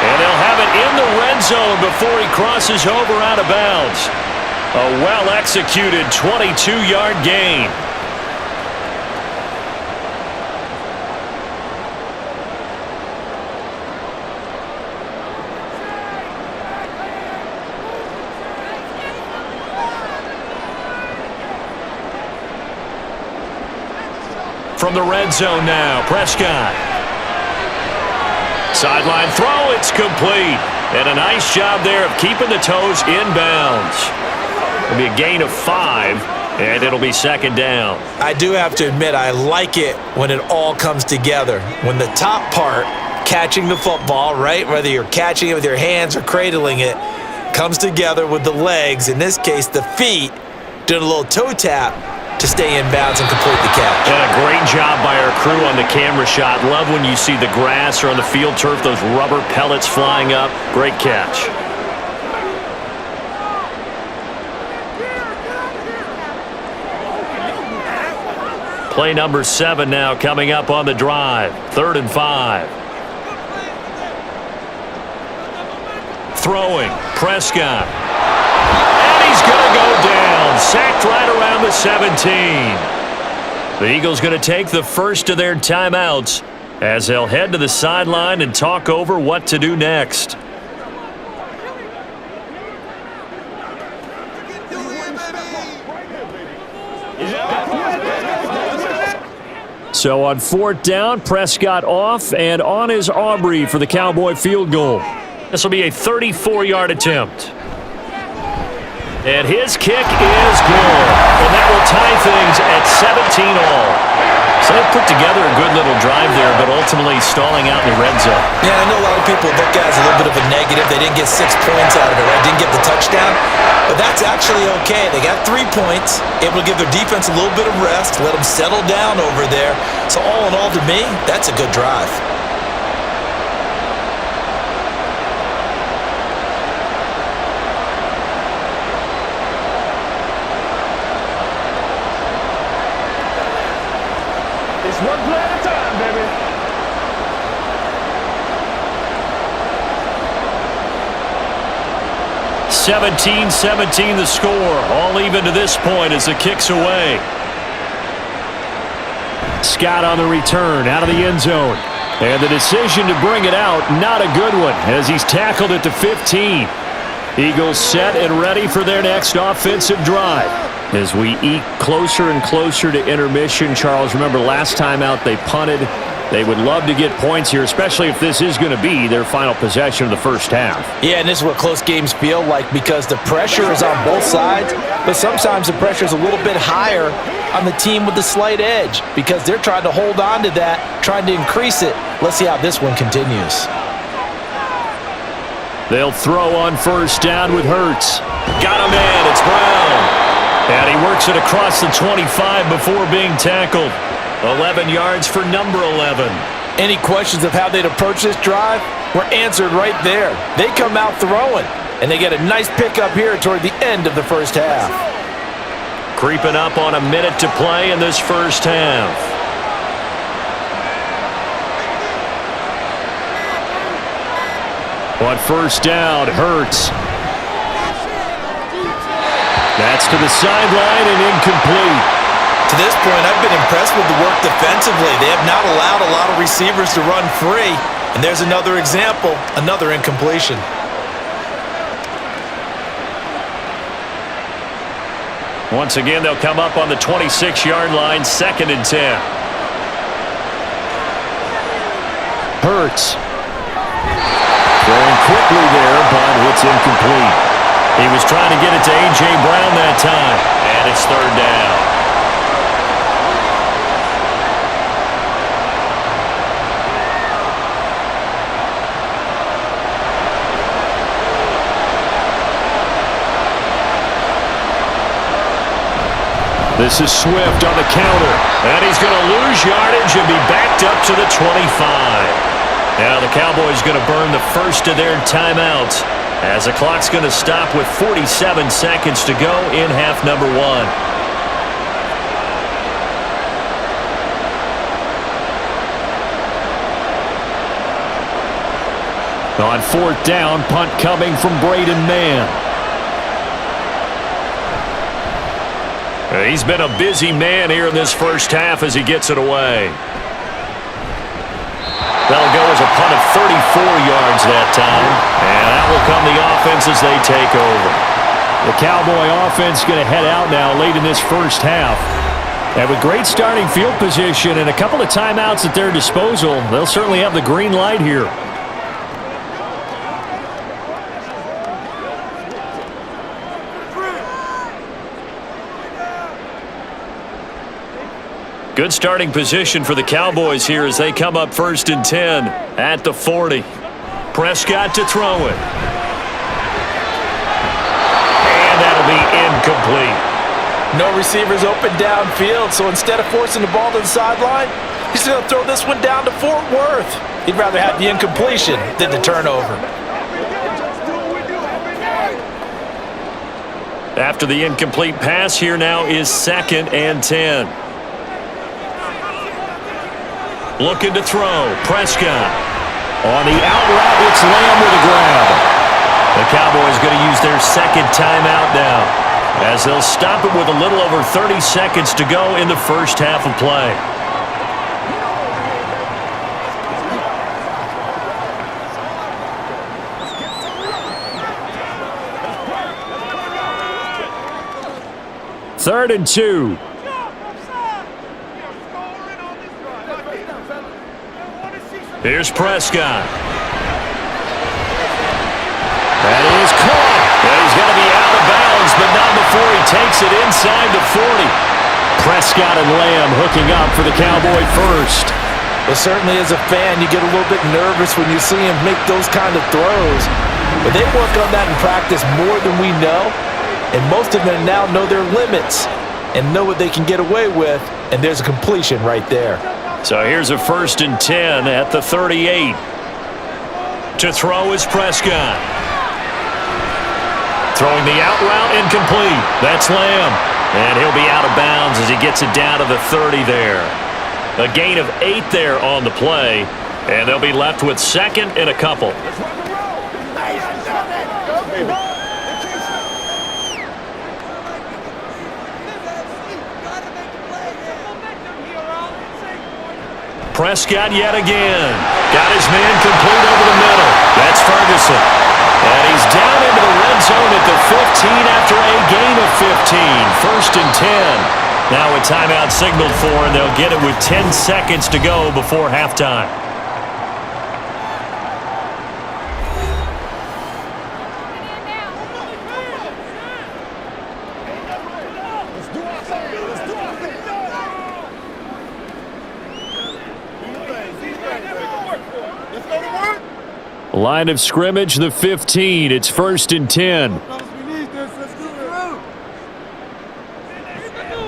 And they'll have it in the red zone before he crosses over out of bounds. A well-executed 22-yard gain. From the red zone now, Prescott. Sideline throw, it's complete. And a nice job there of keeping the toes inbounds. It'll be a gain of 5, and it'll be 2nd down. I do have to admit, I like it when it all comes together. When the top part, catching the football, right, whether you're catching it with your hands or cradling it, comes together with the legs, in this case the feet, doing a little toe tap to stay in bounds and complete the catch. And a great job by our crew on the camera shot. Love when you see the grass or on the field turf, those rubber pellets flying up. Great catch. Play number 7 now coming up on the drive. 3rd and 5. Throwing. Prescott. He's going to go down. Sacked right around the 17. The Eagles going to take the first of their timeouts as they'll head to the sideline and talk over what to do next. So on 4th down, Prescott off, and on is Aubrey for the Cowboy field goal. This will be a 34-yard attempt. And his kick is good. And that will tie things at 17 all. So they put together a good little drive there, but ultimately stalling out in the red zone. Yeah, I know a lot of people look at it as a little bit of a negative. They didn't get 6 points out of it, right? Didn't get the touchdown. But that's actually okay. They got 3 points, able to give their defense a little bit of rest, let them settle down over there. So all in all, to me, that's a good drive. It's one play at a time, baby. (17-17) the score. All even to this point as the kick's away. Prescott on the return out of the end zone. And the decision to bring it out, not a good one, as he's tackled at the 15. Eagles set and ready for their next offensive drive. As we eke closer and closer to intermission, Charles, remember last time out they punted. They would love to get points here, especially if this is going to be their final possession of the first half. Yeah, and this is what close games feel like because the pressure is on both sides, but sometimes the pressure is a little bit higher on the team with the slight edge because they're trying to hold on to that, trying to increase it. Let's see how this one continues. They'll throw on first down with Hurts. Got him in. It's Brown. And he works it across the 25 before being tackled. 11 yards for number 11. Any questions of how they'd approach this drive were answered right there. They come out throwing, and they get a nice pickup here toward the end of the first half. Creeping up on a minute to play in this first half. On first down, Hurts. That's to the sideline and incomplete. To this point, I've been impressed with the work defensively. They have not allowed a lot of receivers to run free. And there's another example, another incompletion. Once again, they'll come up on the 26-yard line, 2nd and 10. Hurts. Throwing quickly there, but it's incomplete. He was trying to get it to A.J. Brown that time, and it's 3rd down. This is Swift on the counter, and he's going to lose yardage and be backed up to the 25. Now the Cowboys going to burn the first of their timeouts as the clock's going to stop with 47 seconds to go in half number 1. On 4th down, punt coming from Braden Mann. He's been a busy man here in this first half as he gets it away. That'll go as a punt of 34 yards that time. And that will come the offense as they take over. The Cowboy offense going to head out now late in this first half. And with great starting field position and a couple of timeouts at their disposal, they'll certainly have the green light here. Good starting position for the Cowboys here as they come up 1st and 10 at the 40. Prescott to throw it. And that'll be incomplete. No receivers open downfield, so instead of forcing the ball to the sideline, he's going to throw this one down to Fort Worth. He'd rather have the incompletion than the turnover. After the incomplete pass, here now is 2nd and 10. Looking to throw. Prescott. On the out route, it's Lamb with a grab. The Cowboys going to use their 2nd timeout now, as they'll stop it with a little over 30 seconds to go in the first half of play. Third and 2. Here's Prescott. That is caught. And he's going to be out of bounds, but not before he takes it inside the 40. Prescott and Lamb hooking up for the Cowboy first. Well, certainly as a fan, you get a little bit nervous when you see him make those kind of throws. But they work on that in practice more than we know. And most of them now know their limits and know what they can get away with. And there's a completion right there. So here's a 1st and 10 at the 38. To throw is Prescott. Throwing the out route, incomplete. That's Lamb. And he'll be out of bounds as he gets it down to the 30 there. A gain of 8 there on the play. And they'll be left with 2nd and a couple. Prescott yet again. Got his man complete over the middle. That's Ferguson. And he's down into the red zone at the 15 after a gain of 15. 1st and 10. Now a timeout signaled for, and they'll get it with 10 seconds to go before halftime. Line of scrimmage, the 15. It's 1st and 10.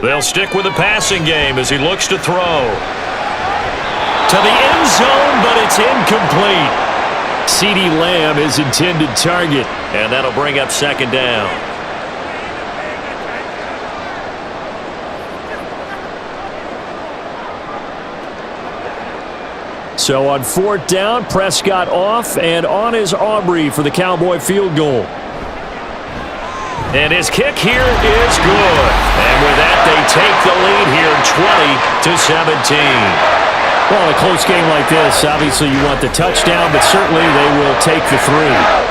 They'll stick with the passing game as he looks to throw. To the end zone, but it's incomplete. CeeDee Lamb is intended target, and that'll bring up 2nd down. So on 4th down, Prescott off, and on is Aubrey for the Cowboy field goal. And his kick here is good. And with that, they take the lead here 20-17. Well, in a close game like this, obviously you want the touchdown, but certainly they will take the 3.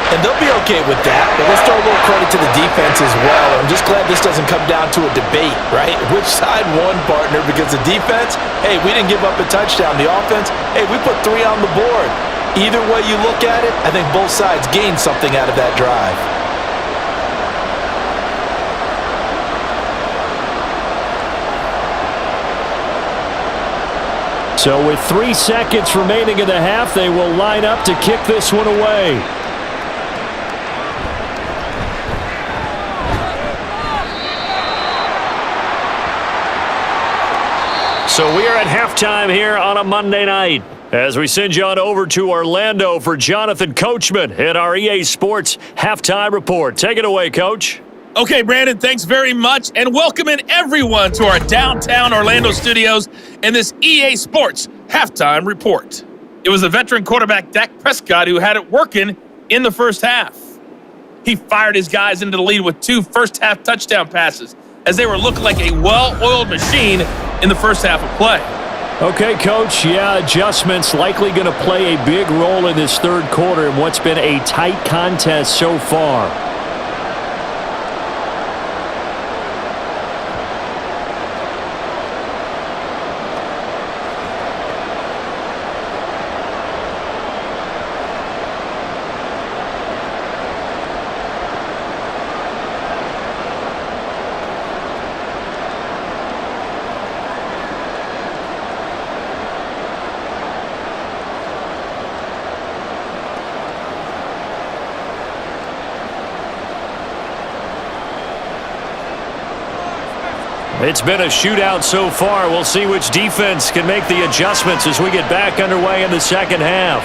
And they'll be okay with that, but let's throw a little credit to the defense as well. I'm just glad this doesn't come down to a debate, right? Which side won, partner? Because the defense, hey, we didn't give up a touchdown. The offense, hey, we put 3 on the board. Either way you look at it, I think both sides gained something out of that drive. So with 3 seconds remaining in the half, they will line up to kick this one away. So we are at halftime here on a Monday night as we send you on over to Orlando for Jonathan Coachman at our EA Sports Halftime Report. Take it away, Coach. Okay, Brandon, thanks very much, and welcoming everyone to our downtown Orlando studios in this EA Sports Halftime Report. It was the veteran quarterback Dak Prescott who had it working in the first half. He fired his guys into the lead with 2 first-half touchdown passes as they were looking like a well-oiled machine in the first half of play. Okay, Coach, yeah, adjustments likely going to play a big role in this 3rd quarter in what's been a tight contest so far. It's been a shootout so far. We'll see which defense can make the adjustments as we get back underway in the 2nd half.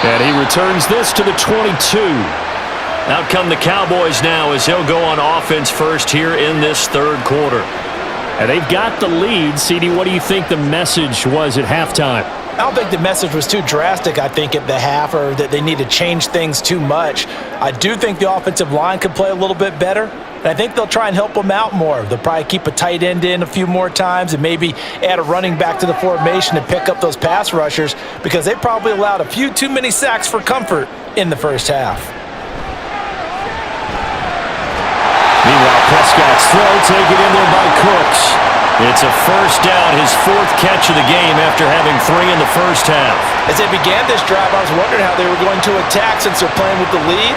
And he returns this to the 22. Out come the Cowboys now as they'll go on offense first here in this 3rd quarter. And they've got the lead. CeeDee, what do you think the message was at halftime? I don't think the message was too drastic, I think, at the half, or that they need to change things too much. I do think the offensive line could play a little bit better, and I think they'll try and help them out more. They'll probably keep a tight end in a few more times and maybe add a running back to the formation to pick up those pass rushers because they probably allowed a few too many sacks for comfort in the first half. Meanwhile, Prescott's throw taken in there by Cooks. It's a first down, his 4th catch of the game after having 3 in the first half. As they began this drive, I was wondering how they were going to attack since they're playing with the lead.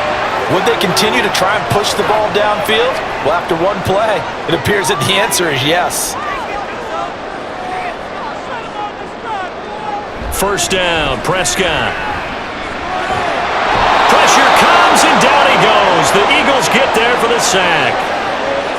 Would they continue to try and push the ball downfield? Well, after one play, it appears that the answer is yes. First down, Prescott. Pressure comes, and down he goes. The Eagles get there for the sack.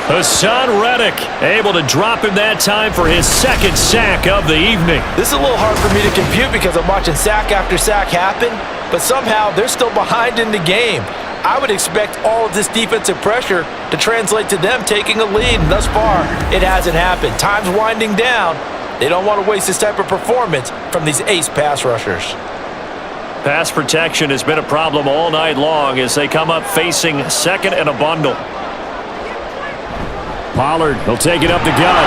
Hassan Reddick able to drop him that time for his 2nd sack of the evening. This is a little hard for me to compute because I'm watching sack after sack happen, but somehow they're still behind in the game. I would expect all of this defensive pressure to translate to them taking a lead, and thus far, it hasn't happened. Time's winding down. They don't want to waste this type of performance from these ace pass rushers. Pass protection has been a problem all night long as they come up facing 2nd and a bundle. Pollard, he'll take it up the gut.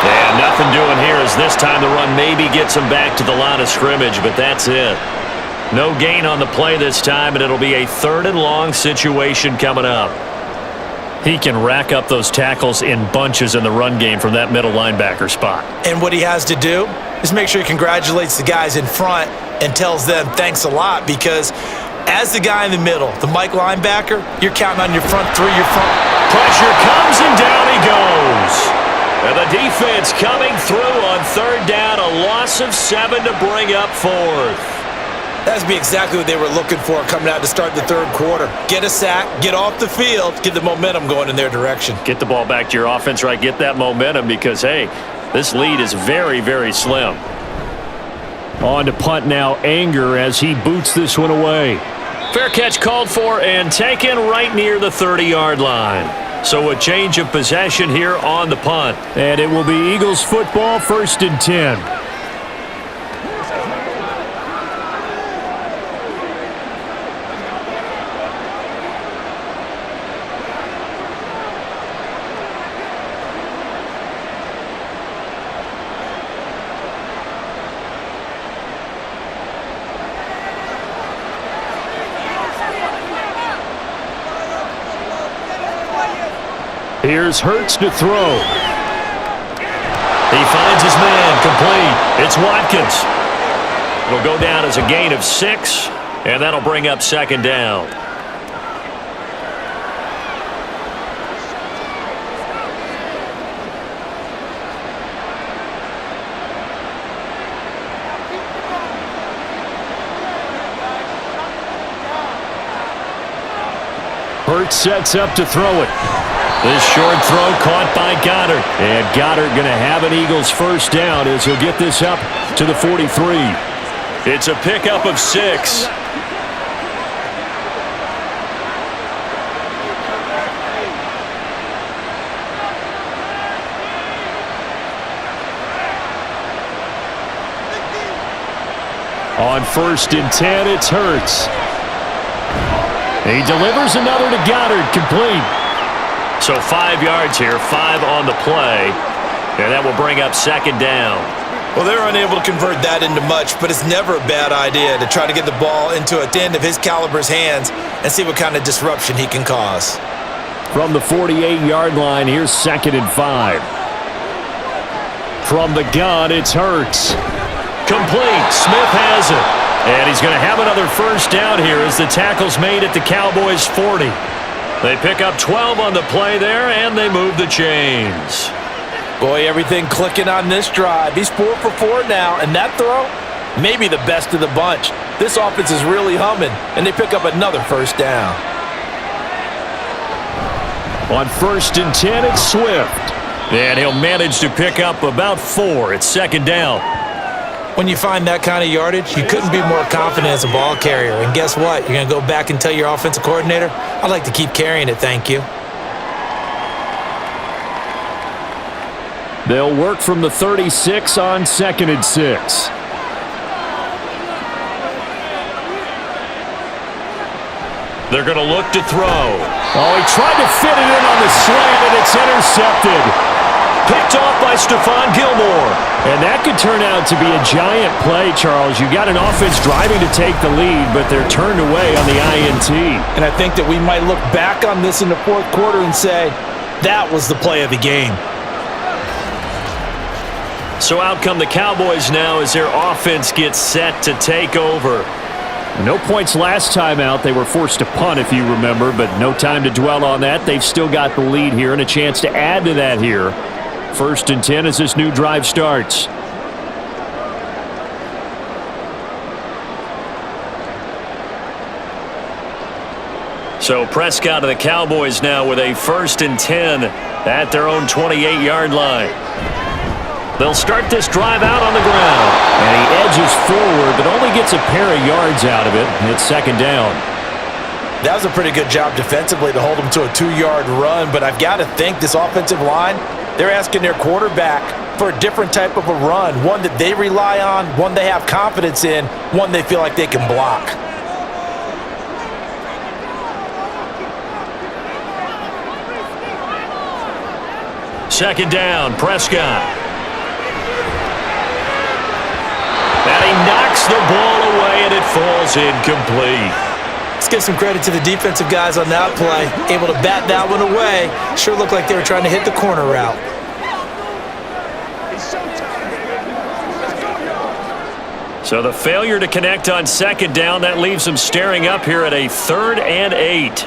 And Nothing doing here as this time the run maybe gets him back to the line of scrimmage, but that's it. No gain on the play this time, and it'll be a 3rd and long situation coming up. He can rack up those tackles in bunches in the run game from that middle linebacker spot. And what he has to do is make sure he congratulates the guys in front and tells them thanks a lot, because as the guy in the middle, the Mike linebacker, you're counting on your front three, your front. Pressure comes and down he goes. And the defense coming through on 3rd down, a loss of 7 to bring up 4th. That's be exactly what they were looking for coming out to start the 3rd quarter. Get a sack, get off the field, get the momentum going in their direction. Get the ball back to your offense, right? Get that momentum because, hey, this lead is very, very slim. On to punt now, Anger as he boots this one away. Fair catch called for and taken right near the 30-yard line. So a change of possession here on the punt. And it will be Eagles football, 1st and 10. Here's Hurts to throw. He finds his man, complete. It's Watkins. It'll go down as a gain of 6, and that'll bring up 2nd down. Hurts sets up to throw it. This short throw caught by Goddard. And Goddard going to have an Eagles 1st down as he'll get this up to the 43. It's a pickup of 6. On 1st and 10, it's Hurts. He delivers another to Goddard, complete. So 5 yards here, 5 on the play, and that will bring up 2nd down. Well, they're unable to convert that into much, but it's never a bad idea to try to get the ball into a end of his caliber's hands and see what kind of disruption he can cause. From the 48-yard line, here's 2nd and 5. From the gun, it's Hurts. Complete. Smith has it. And he's going to have another 1st down here as the tackle's made at the Cowboys' 40. They pick up 12 on the play there, and they move the chains. Boy, everything clicking on this drive. He's 4 for 4 now, and that throw, maybe the best of the bunch. This offense is really humming, and they pick up another 1st down. On 1st and 10, it's Swift. And he'll manage to pick up about 4. It's 2nd down. When you find that kind of yardage, you couldn't be more confident as a ball carrier. And guess what? You're going to go back and tell your offensive coordinator, I'd like to keep carrying it, thank you. They'll work from the 36 on 2nd and 6. They're going to look to throw. Oh, he tried to fit it in on the slant, and it's intercepted. Picked off by Stephon Gilmore. And that could turn out to be a giant play, Charles. You got an offense driving to take the lead, but they're turned away on the INT. And I think that we might look back on this in the 4th quarter and say, that was the play of the game. So out come the Cowboys now as their offense gets set to take over. No points last time out. They were forced to punt, if you remember, but no time to dwell on that. They've still got the lead here and a chance to add to that here. 1st and 10 as this new drive starts. So Prescott of the Cowboys now with a 1st and 10 at their own 28-yard line. They'll start this drive out on the ground. And he edges forward, but only gets a pair of yards out of it. It's 2nd down. That was a pretty good job defensively to hold him to a 2-yard run, but I've got to think this offensive line, they're asking their quarterback for a different type of a run, one that they rely on, one they have confidence in, one they feel like they can block. Second down, Prescott. falls incomplete. Let's give some credit to the defensive guys on that play. Able to bat that one away. Sure looked like they were trying to hit the corner route. So the failure to connect on second down, that leaves them staring up here at a 3rd and 8.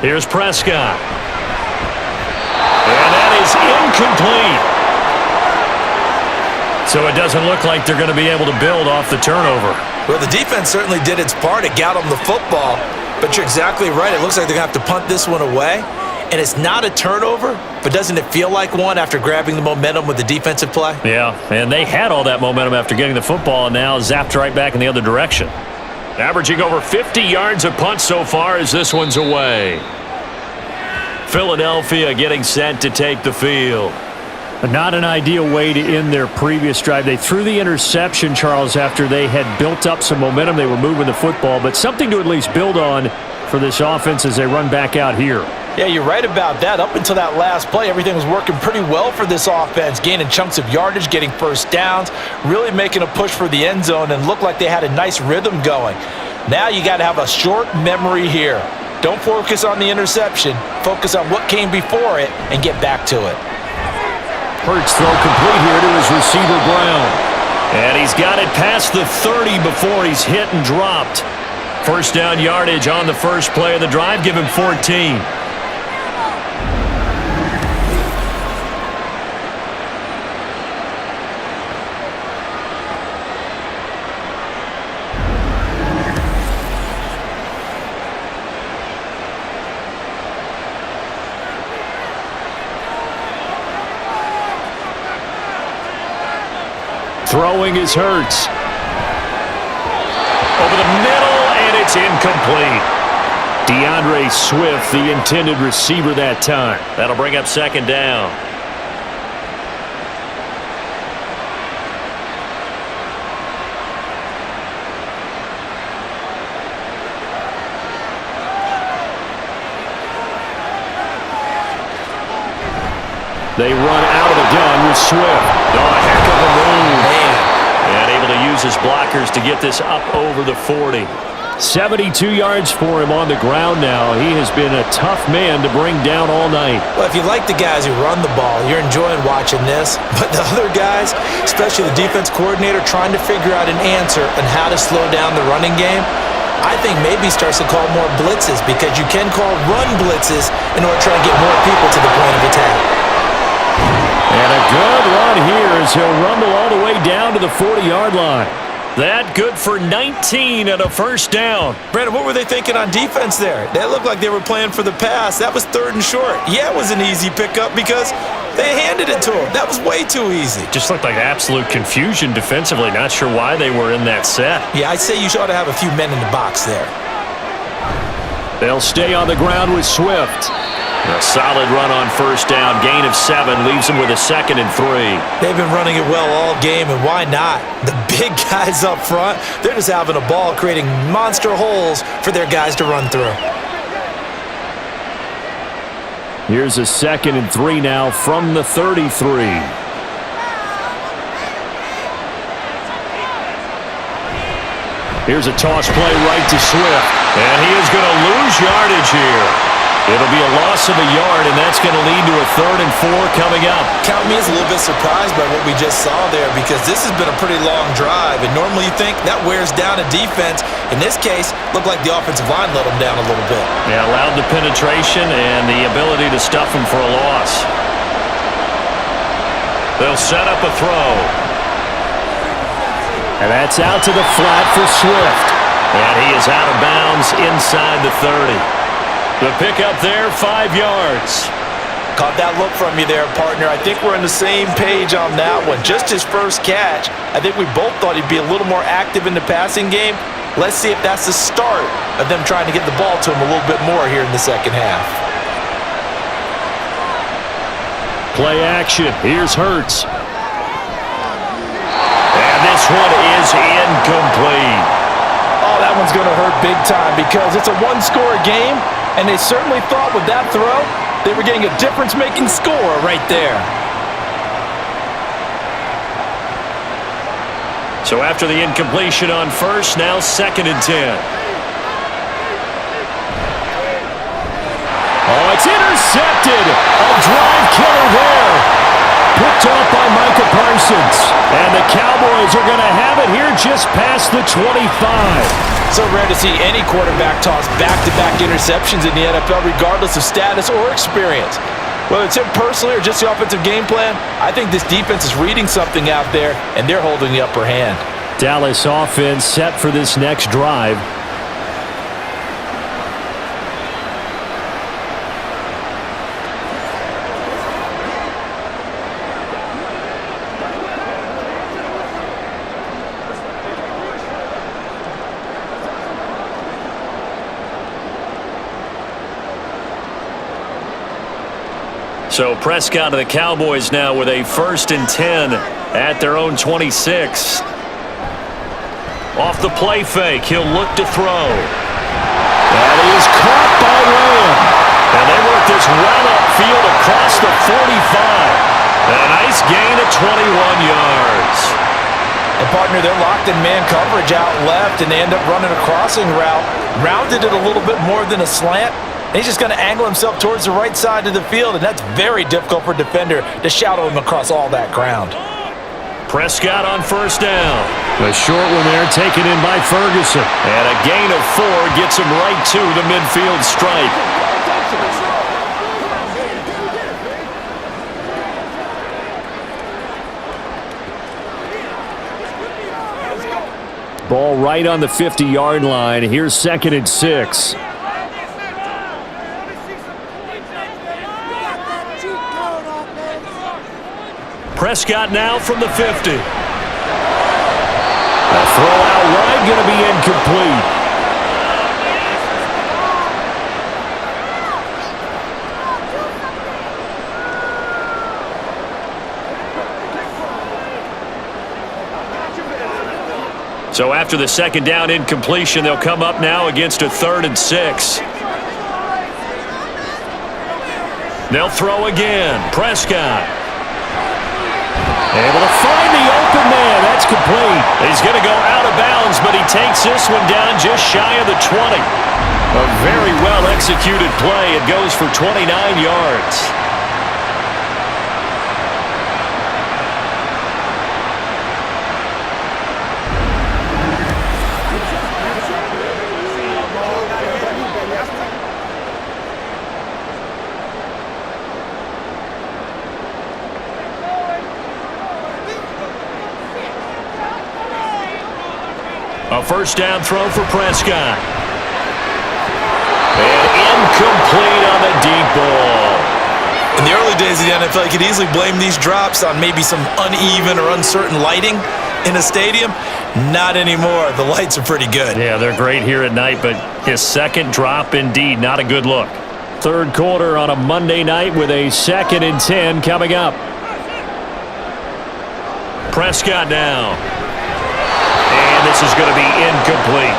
Here's Prescott. And that is incomplete. So it doesn't look like they're going to be able to build off the turnover. Well, the defense certainly did its part. It got them the football. But you're exactly right. It looks like they're going to have to punt this one away. And it's not a turnover, but doesn't it feel like one after grabbing the momentum with the defensive play? Yeah, and they had all that momentum after getting the football and now zapped right back in the other direction. Averaging over 50 yards a punt so far as this one's away. Philadelphia getting set to take the field. But not an ideal way to end their previous drive. They threw the interception, Charles, after they had built up some momentum. They were moving the football, but something to at least build on for this offense as they run back out here. Yeah, you're right about that. Up until that last play, everything was working pretty well for this offense, gaining chunks of yardage, getting first downs, really making a push for the end zone, and looked like they had a nice rhythm going. Now you got to have a short memory here. Don't focus on the interception. Focus on what came before it and get back to it. Hurts throw complete here to his receiver, Brown. And he's got it past the 30 before he's hit and dropped. First down yardage on the first play of the drive. Give him 14. Throwing is Hurts. Over the middle, and it's incomplete. DeAndre Swift, the intended receiver that time. That'll bring up second down. They run out of the gun with Swift. Oh, a heck of a move. Man. And able to use his blockers to get this up over the 40. 72 yards for him on the ground now. He has been a tough man to bring down all night. Well, if you like the guys who run the ball, you're enjoying watching this. But the other guys, especially the defense coordinator, trying to figure out an answer on how to slow down the running game, I think maybe starts to call more blitzes, because you can call run blitzes in order to try and get more people to the point of attack. And a good run here as he'll rumble all the way down to the 40-yard line. That good for 19 and a first down. Brandon, what were they thinking on defense there? They looked like they were playing for the pass. That was 3rd and short. Yeah, it was an easy pickup because they handed it to him. That was way too easy. Just looked like absolute confusion defensively. Not sure why they were in that set. Yeah, I'd say you ought to have a few men in the box there. They'll stay on the ground with Swift. A solid run on first down. Gain of 7 leaves them with a 2nd and 3. They've been running it well all game, and why not? The big guys up front, they're just having a ball, creating monster holes for their guys to run through. Here's a 2nd and 3 now from the 33. Here's a toss play right to Swift. And he is going to lose yardage here. It'll be a loss of a yard, and that's going to lead to a 3rd and 4 coming up. Count me as a little bit surprised by what we just saw there, because this has been a pretty long drive, and normally you think that wears down a defense. In this case, looked like the offensive line let them down a little bit. Yeah, allowed the penetration and the ability to stuff them for a loss. They'll set up a throw. And that's out to the flat for Swift. And he is out of bounds inside the 30. The pickup there, 5 yards. Caught that look from you there, partner. I think we're on the same page on that one. Just his first catch. I think we both thought he'd be a little more active in the passing game. Let's see if that's the start of them trying to get the ball to him a little bit more here in the second half. Play action. Here's Hurts. And this one is incomplete. Oh, that one's going to hurt big time, because it's a one-score game, and they certainly thought with that throw they were getting a difference-making score right there. So after the incompletion on first, now 2nd and 10. Oh, it's intercepted. A drive killer there. Picked off by Micah Parsons. And the Cowboys are going to have it here just past the 25. So rare to see any quarterback toss back-to-back interceptions in the NFL, regardless of status or experience. Whether it's him personally or just the offensive game plan, I think this defense is reading something out there, and they're holding the upper hand. Dallas offense set for this next drive. So Prescott of the Cowboys now with a 1st and 10 at their own 26. Off the play fake, he'll look to throw. That is caught by Lamb. And they work this run upfield across the 45. A nice gain of 21 yards. And partner, they're locked in man coverage out left, and they end up running a crossing route. Rounded it a little bit more than a slant. And he's just going to angle himself towards the right side of the field, and that's very difficult for a defender to shadow him across all that ground. Prescott on 1st down. The short one there taken in by Ferguson. And a gain of 4 gets him right to the midfield stripe. Ball right on the 50-yard line. Here's 2nd and 6. Prescott now from the 50. A throw out wide going to be incomplete. So after the 2nd down incompletion, they'll come up now against a 3rd and 6. They'll throw again. Prescott. Able to find the open man. That's complete. He's going to go out of bounds, but he takes this one down just shy of the 20. A very well-executed play. It goes for 29 yards. A 1st down throw for Prescott. And incomplete on the deep ball. In the early days of the NFL, you could easily blame these drops on maybe some uneven or uncertain lighting in a stadium. Not anymore. The lights are pretty good. Yeah, they're great here at night, but his 2nd drop, indeed, not a good look. 3rd quarter on a Monday night with a 2nd and 10 coming up. Prescott now. And this is going to be incomplete.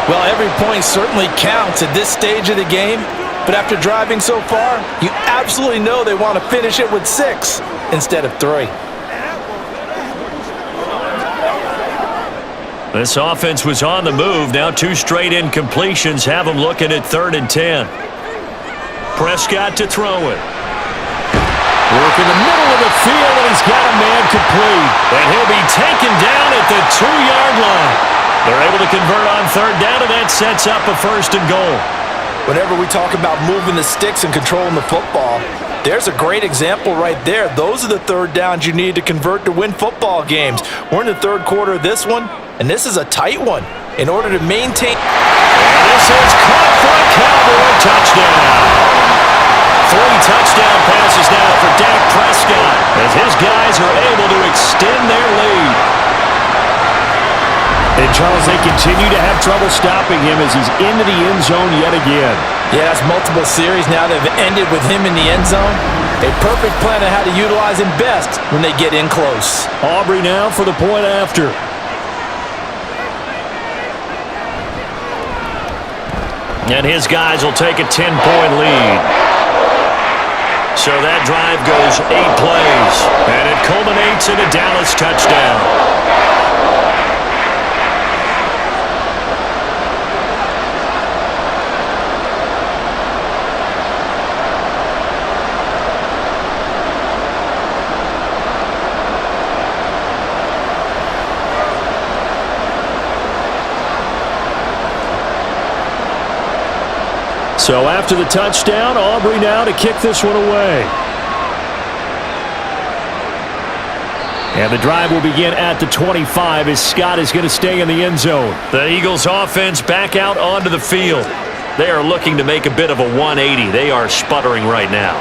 Well, every point certainly counts at this stage of the game, but after driving so far, you absolutely know they want to finish it with 6 instead of 3. This offense was on the move. Now 2 straight incompletions have them looking at 3rd and 10. Prescott to throw it. Work in the middle of the field, and he's got a man complete. And he'll be taken down at the 2-yard line. They're able to convert on 3rd down, and that sets up a 1st and goal. Whenever we talk about moving the sticks and controlling the football, there's a great example right there. Those are the 3rd downs you need to convert to win football games. We're in the 3rd quarter of this one, and this is a tight one. In order to maintain... And this is caught for a Cowboy touchdown. 3 touchdown passes now for Dak Prescott as his guys are able to extend their lead. And Charles, they continue to have trouble stopping him as he's into the end zone yet again. Yeah, it's multiple series now that have ended with him in the end zone. A perfect plan on how to utilize him best when they get in close. Aubrey now for the point after. And his guys will take a 10-point lead. So that drive goes 8 plays, and it culminates in a Dallas touchdown. So after the touchdown, Aubrey now to kick this one away. And the drive will begin at the 25 as Scott is going to stay in the end zone. The Eagles offense back out onto the field. They are looking to make a bit of a 180. They are sputtering right now.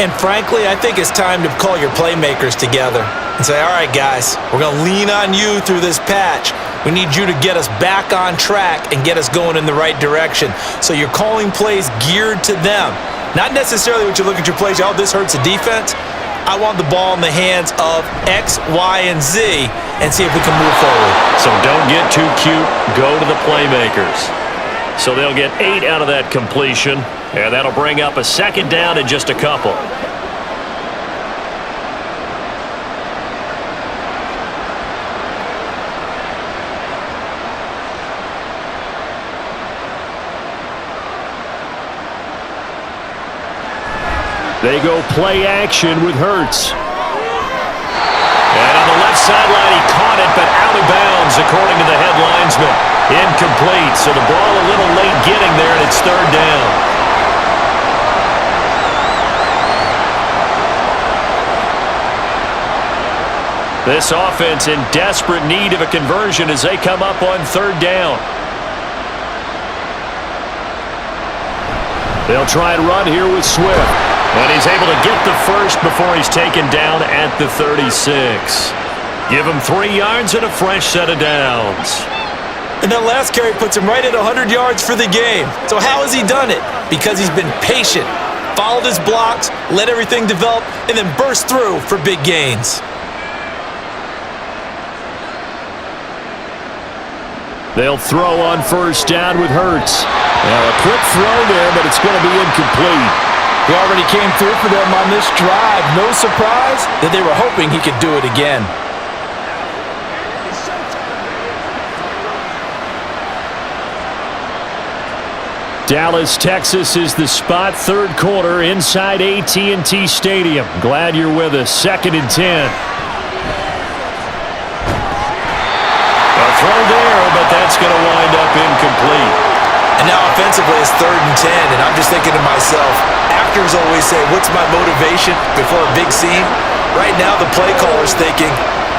And frankly, I think it's time to call your playmakers together and say, all right, guys, we're going to lean on you through this patch. We need you to get us back on track and get us going in the right direction. So you're calling plays geared to them. Not necessarily what you look at your plays, oh, this hurts the defense. I want the ball in the hands of X, Y, and Z and see if we can move forward. So don't get too cute. Go to the playmakers. So they'll get 8 out of that completion, and that'll bring up a second down in just a couple. They go play action with Hurts. And on the left sideline, he caught it, but out of bounds, according to the head linesman. Incomplete, so the ball a little late getting there, and it's third down. This offense in desperate need of a conversion as they come up on third down. They'll try and run here with Swift. And he's able to get the first before he's taken down at the 36. Give him 3 yards and a fresh set of downs. And that last carry puts him right at 100 yards for the game. So how has he done it? Because he's been patient, followed his blocks, let everything develop, and then burst through for big gains. They'll throw on first down with Hurts. Now a quick throw there, but it's going to be incomplete. He already came through for them on this drive. No surprise that they were hoping he could do it again. Dallas, Texas is the spot. Third quarter inside AT&T Stadium. Glad you're with us. 2nd and 10. A throw there, but that's going to wind up incomplete. And now offensively it's 3rd and 10, and I'm just thinking to myself, actors always say, what's my motivation before a big scene? Right now the play caller's thinking,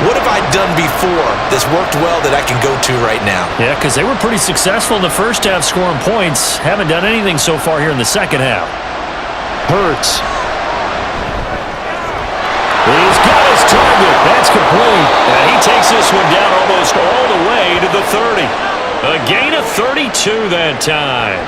what have I done before that's worked well that I can go to right now? Yeah, because they were pretty successful in the first half scoring points. Haven't done anything so far here in the second half. Hurts. He's got his target. That's complete. And he takes this one down almost all the way to the 30. A gain of 32 that time.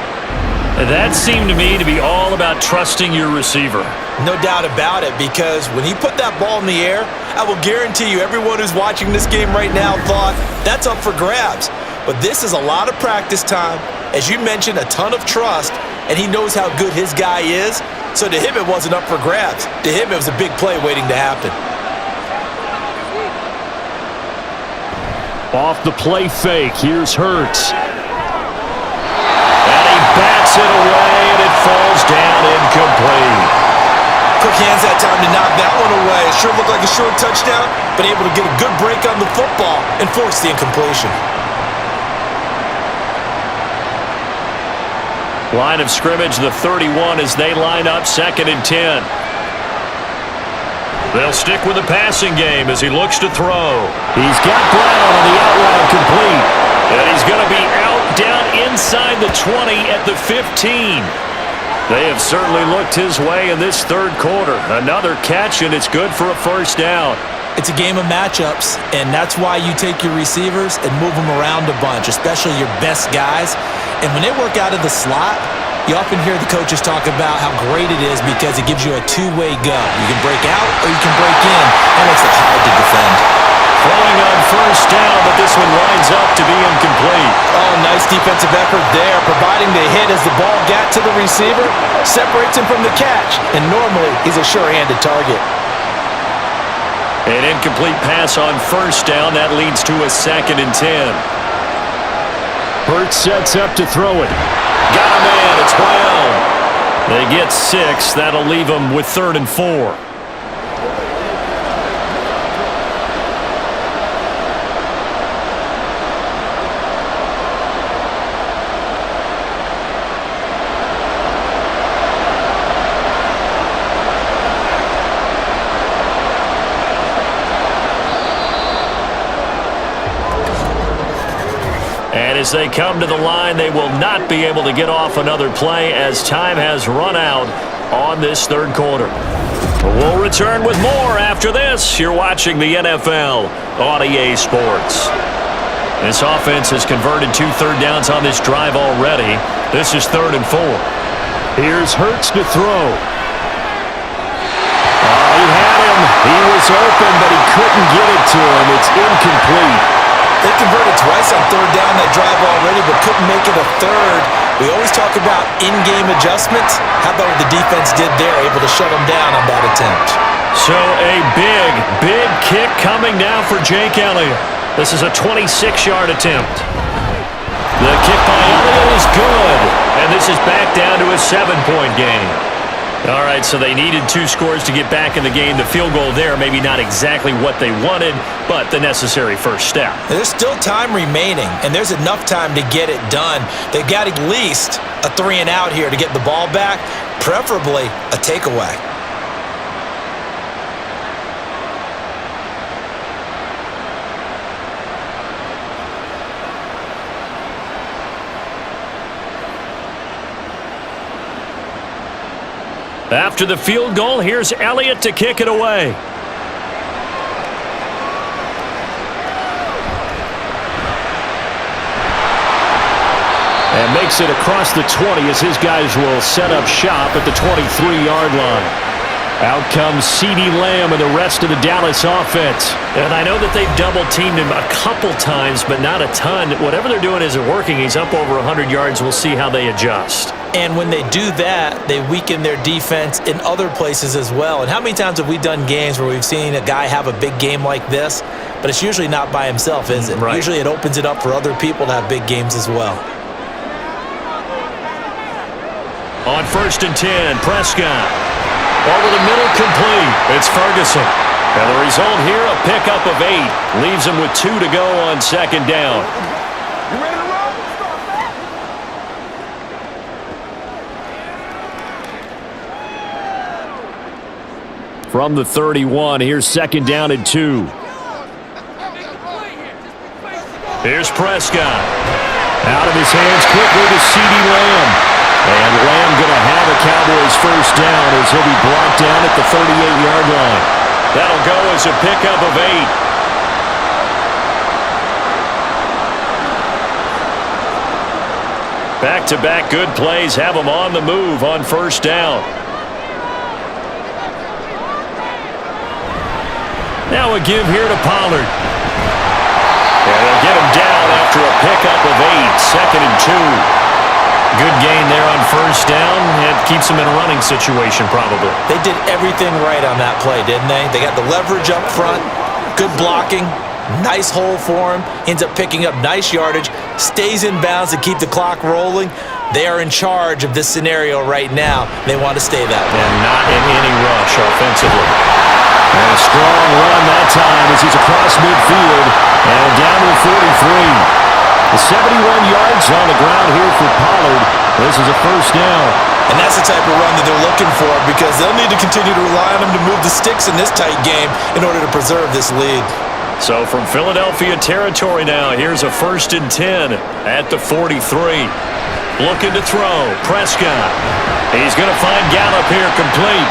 That seemed to me to be all about trusting your receiver. No doubt about it, because when he put that ball in the air, I will guarantee you everyone who's watching this game right now thought, that's up for grabs. But this is a lot of practice time. As you mentioned, a ton of trust, and he knows how good his guy is. So to him, it wasn't up for grabs. To him, it was a big play waiting to happen. Off the play fake, here's Hurts. And he bats it away, and it falls down incomplete. Quick hands that time to knock that one away. It sure looked like a short touchdown, but able to get a good break on the football and force the incompletion. Line of scrimmage, the 31 as they line up 2nd and 10. They'll stick with the passing game as he looks to throw. He's got Brown on the out route complete. And he's going to be out down inside the 20 at the 15. They have certainly looked his way in this third quarter. Another catch, and it's good for a first down. It's a game of matchups, and that's why you take your receivers and move them around a bunch, especially your best guys. And when they work out of the slot, you often hear the coaches talk about how great it is because it gives you a two-way go. You can break out or you can break in. That makes it hard to defend. Throwing on first down, but this one winds up to be incomplete. Oh, nice defensive effort there, providing the hit as the ball got to the receiver, separates him from the catch, and normally he's a sure-handed target. An incomplete pass on first down. That leads to a 2nd and 10. Hurts sets up to throw it. Got a man. It's Brown. They get 6. That'll leave them with 3rd and 4. And as they come to the line, they will not be able to get off another play as time has run out on this 3rd quarter. We'll return with more after this. You're watching the NFL on EA Sports. This offense has converted 2 third downs on this drive already. This is 3rd and 4. Here's Hurts to throw. He had him. He was open, but he couldn't get it to him. It's incomplete. They converted twice on 3rd down that drive already, but couldn't make it a 3rd. We always talk about in-game adjustments. How about what the defense did there, able to shut them down on that attempt? So a big kick coming now for Jake Elliott. This is a 26-yard attempt. The kick by Elliott is good, and this is back down to a 7-point game. All right, so they needed 2 scores to get back in the game. The field goal there, maybe not exactly what they wanted, but the necessary first step. There's still time remaining, and there's enough time to get it done. They've got at least a 3-and-out here to get the ball back, preferably a takeaway. After the field goal, here's Elliott to kick it away. And makes it across the 20 as his guys will set up shop at the 23-yard line. Out comes CeeDee Lamb and the rest of the Dallas offense. And I know that they've double-teamed him a couple times, but not a ton. Whatever they're doing isn't working. He's up over 100 yards. We'll see how they adjust. And when they do that, they weaken their defense in other places as well. And how many times have we done games where we've seen a guy have a big game like this, but it's usually not by himself, is it? Right. Usually it opens it up for other people to have big games as well. On 1st and 10, Prescott. Over the middle, complete. It's Ferguson. And the result here, a pickup of 8. Leaves him with 2 to go on 2nd down. You ready to roll? From the 31, here's 2nd down and 2. Here's Prescott. Out of his hands quickly to CeeDee Lamb. And Lamb going to have a Cowboys first down as he'll be brought down at the 38-yard line. That'll go as a pickup of 8. Back-to-back good plays have them on the move on 1st down. Now a give here to Pollard. And they'll get him down after a pickup of 8, 2nd and 2. Good gain there on 1st down. It keeps them in a running situation probably. They did everything right on that play, didn't they? They got the leverage up front, good blocking, nice hole for him, ends up picking up nice yardage, stays in bounds to keep the clock rolling. They are in charge of this scenario right now. They want to stay that way. And not in any rush offensively. And a strong run that time as he's across midfield and down to 43. The 71 yards on the ground here for Pollard. This is a 1st down. And that's the type of run that they're looking for because they'll need to continue to rely on him to move the sticks in this tight game in order to preserve this lead. So from Philadelphia territory now, here's a 1st and 10 at the 43. Looking to throw. Prescott. He's going to find Gallup here complete.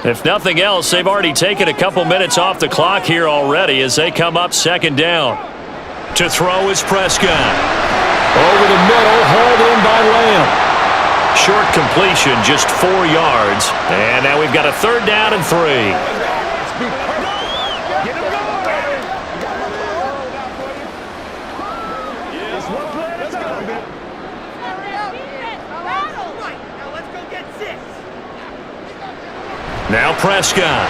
If nothing else, they've already taken a couple minutes off the clock here already as they come up 2nd down. To throw is Prescott. Over the middle, hauled in by Lamb. Short completion, just 4 yards. And now we've got a 3rd down and 3. Now Prescott.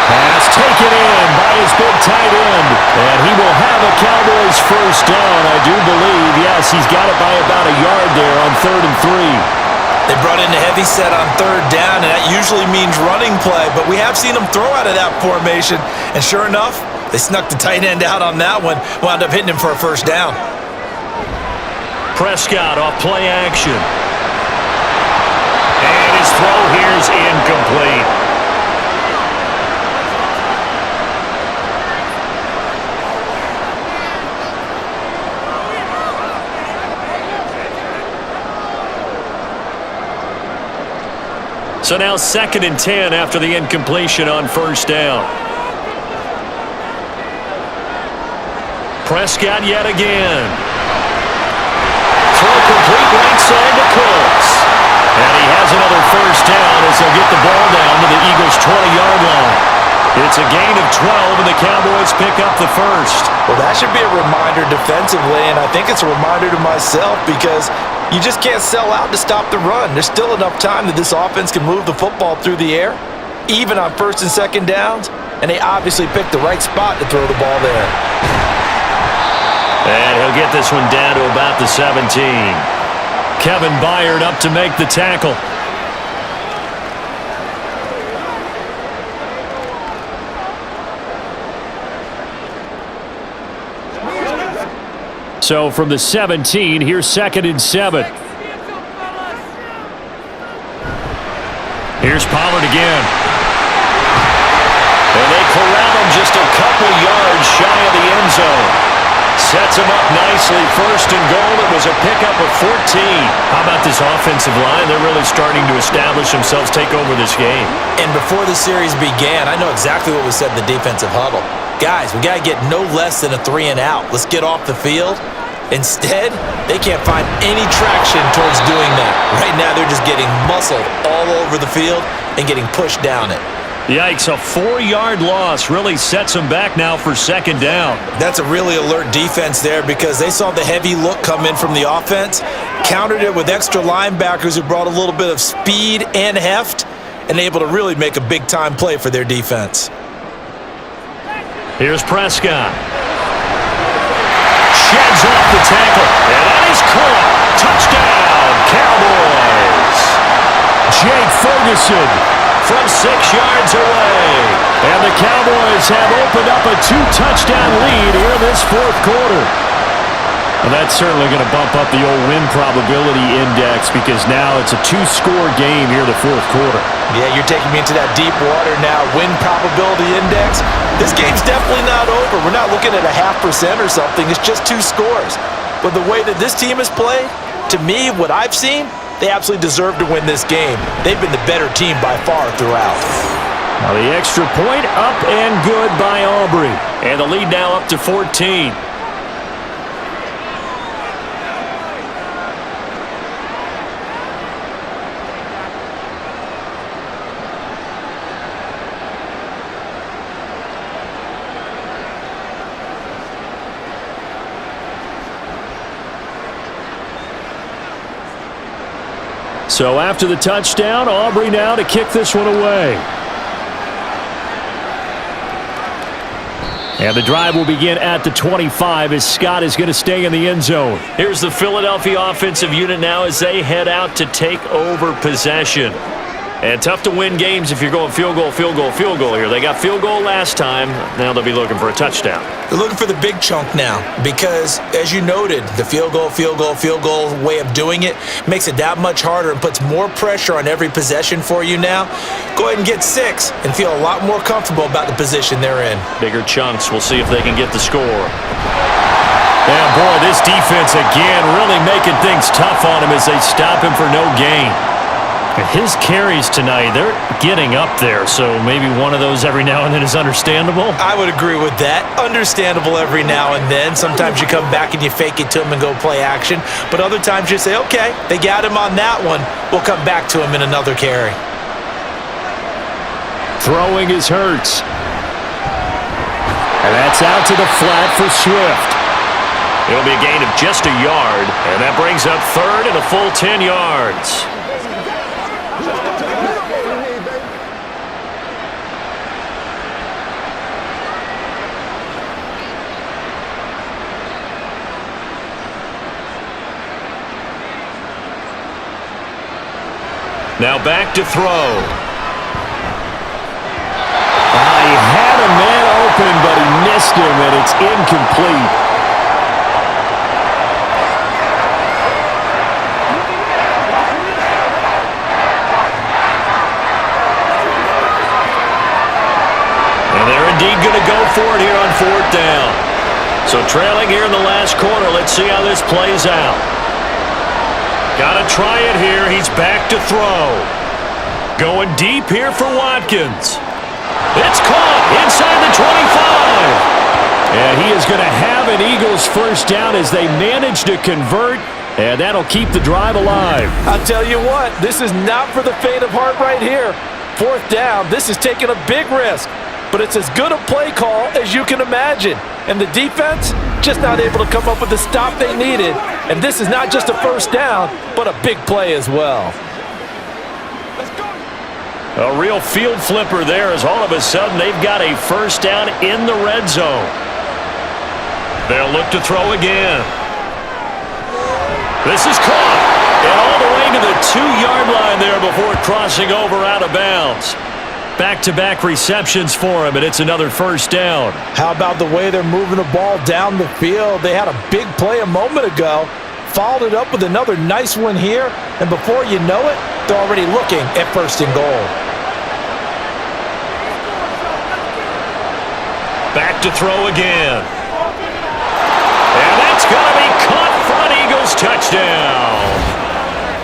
Pass taken in by his big tight end. And he will have a Cowboys first down, I do believe. Yes, he's got it by about a yard there on 3rd and 3. They brought in the heavy set on 3rd down, and that usually means running play, but we have seen them throw out of that formation, and sure enough, they snuck the tight end out on that one, wound up hitting him for a first down. Prescott off play action. And his throw here is incomplete. So now 2nd and 10 after the incompletion on first down. Prescott yet again. Throw complete right side to Cooks. And he has another first down as they'll get the ball down to the Eagles' 20-yard line. It's a gain of 12, and the Cowboys pick up the first. Well, that should be a reminder defensively, and I think it's a reminder to myself because you just can't sell out to stop the run. There's still enough time that this offense can move the football through the air, even on 1st and 2nd downs, and they obviously picked the right spot to throw the ball there. And he'll get this one down to about the 17. Kevin Byard up to make the tackle. So from the 17, here's 2nd and 7. Here's Pollard again. And they corral him just a couple yards shy of the end zone. Sets him up nicely. 1st and goal. It was a pickup of 14. How about this offensive line? They're really starting to establish themselves, take over this game. And before the series began, I know exactly what we said in the defensive huddle. Guys, we got to get no less than a 3 and out. Let's get off the field. Instead, they can't find any traction towards doing that. Right now, they're just getting muscled all over the field and getting pushed down it. Yikes, a 4-yard loss really sets them back now for 2nd down. That's a really alert defense there because they saw the heavy look come in from the offense, countered it with extra linebackers who brought a little bit of speed and heft, and able to really make a big-time play for their defense. Here's Prescott. Sheds off the tackle, and that is caught. Touchdown, Cowboys. Jake Ferguson from 6 yards away. And the Cowboys have opened up a 2-touchdown lead here in this 4th quarter. Well, that's certainly going to bump up the old win probability index because now it's a 2-score game here in the 4th quarter. Yeah, you're taking me into that deep water now. Win probability index. This game's definitely not over. We're not looking at a 0.5% or something. It's just 2 scores. But the way that this team has played, to me, what I've seen, they absolutely deserve to win this game. They've been the better team by far throughout. Now the extra point up and good by Aubrey. And the lead now up to 14. So after the touchdown, Aubrey now to kick this one away. And the drive will begin at the 25 as Scott is going to stay in the end zone. Here's the Philadelphia offensive unit now as they head out to take over possession. And tough to win games if you're going field goal, field goal, field goal here. They got field goal last time. Now they'll be looking for a touchdown. They're looking for the big chunk now because, as you noted, the field goal way of doing it makes it that much harder and puts more pressure on every possession for you now. Go ahead and get 6 and feel a lot more comfortable about the position they're in. Bigger chunks. We'll see if they can get the score. Yeah, boy, this defense again really making things tough on him as they stop him for no gain. His carries tonight, they're getting up there, so maybe one of those every now and then is understandable. I would agree with that. Understandable every now and then. Sometimes you come back and you fake it to him and go play action, but other times you say, okay, they got him on that one. We'll come back to him in another carry. Throwing is Hurts. And that's out to the flat for Swift. It'll be a gain of just a yard, and that brings up 3rd and a full 10 yards. Now back to throw. He had a man open, but he missed him, and it's incomplete. And they're indeed going to go for it here on 4th down. So trailing here in the last quarter, let's see how this plays out. Got to try it here. He's back to throw. Going deep here for Watkins. It's caught inside the 25. And he is going to have an Eagles first down as they manage to convert, and that'll keep the drive alive. I'll tell you what, this is not for the faint of heart right here. 4th down, this is taking a big risk, but it's as good a play call as you can imagine. And the defense just not able to come up with the stop they needed. And this is not just a first down, but a big play as well. A real field flipper there as all of a sudden they've got a first down in the red zone. They'll look to throw again. This is caught. And all the way to the 2-yard line there before crossing over out of bounds. Back-to-back receptions for him, and it's another first down. How about the way they're moving the ball down the field? They had a big play a moment ago, followed it up with another nice one here, and before you know it, they're already looking at 1st and goal. Back to throw again. And that's going to be caught for an Eagles touchdown.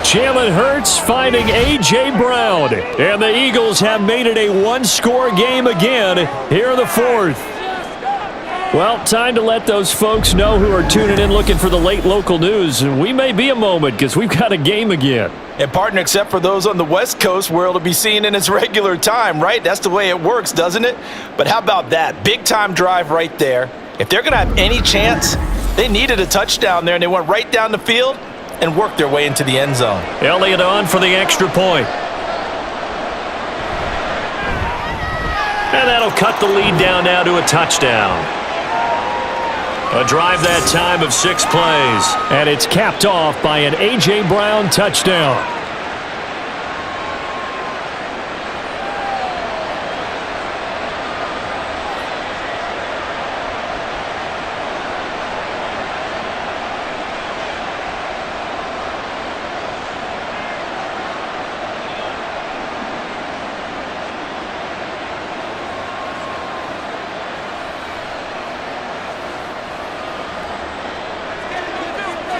Jalen Hurts finding A.J. Brown. And the Eagles have made it a one-score game again here in the 4th. Well, time to let those folks know who are tuning in looking for the late local news. We may be a moment because we've got a game again. And partner, except for those on the West Coast where it'll be seen in its regular time, right? That's the way it works, doesn't it? But how about that? Big-time drive right there. If they're going to have any chance, they needed a touchdown there, and they went right down the field and worked their way into the end zone. Elliott on for the extra point. And that'll cut the lead down now to a touchdown. A drive that time of 6 plays. And it's capped off by an A.J. Brown touchdown.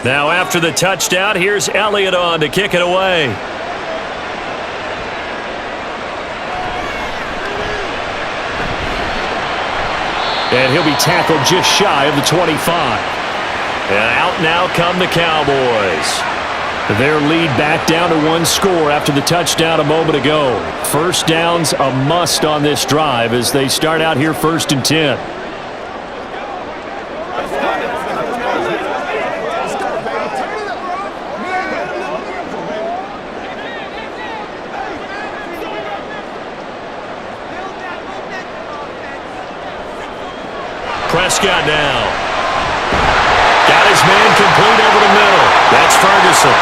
Now after the touchdown, here's Elliott on to kick it away. And he'll be tackled just shy of the 25. And out now come the Cowboys. Their lead back down to 1 score after the touchdown a moment ago. First down's a must on this drive as they start out here 1st and 10. Prescott now. Got his man complete over the middle. That's Ferguson.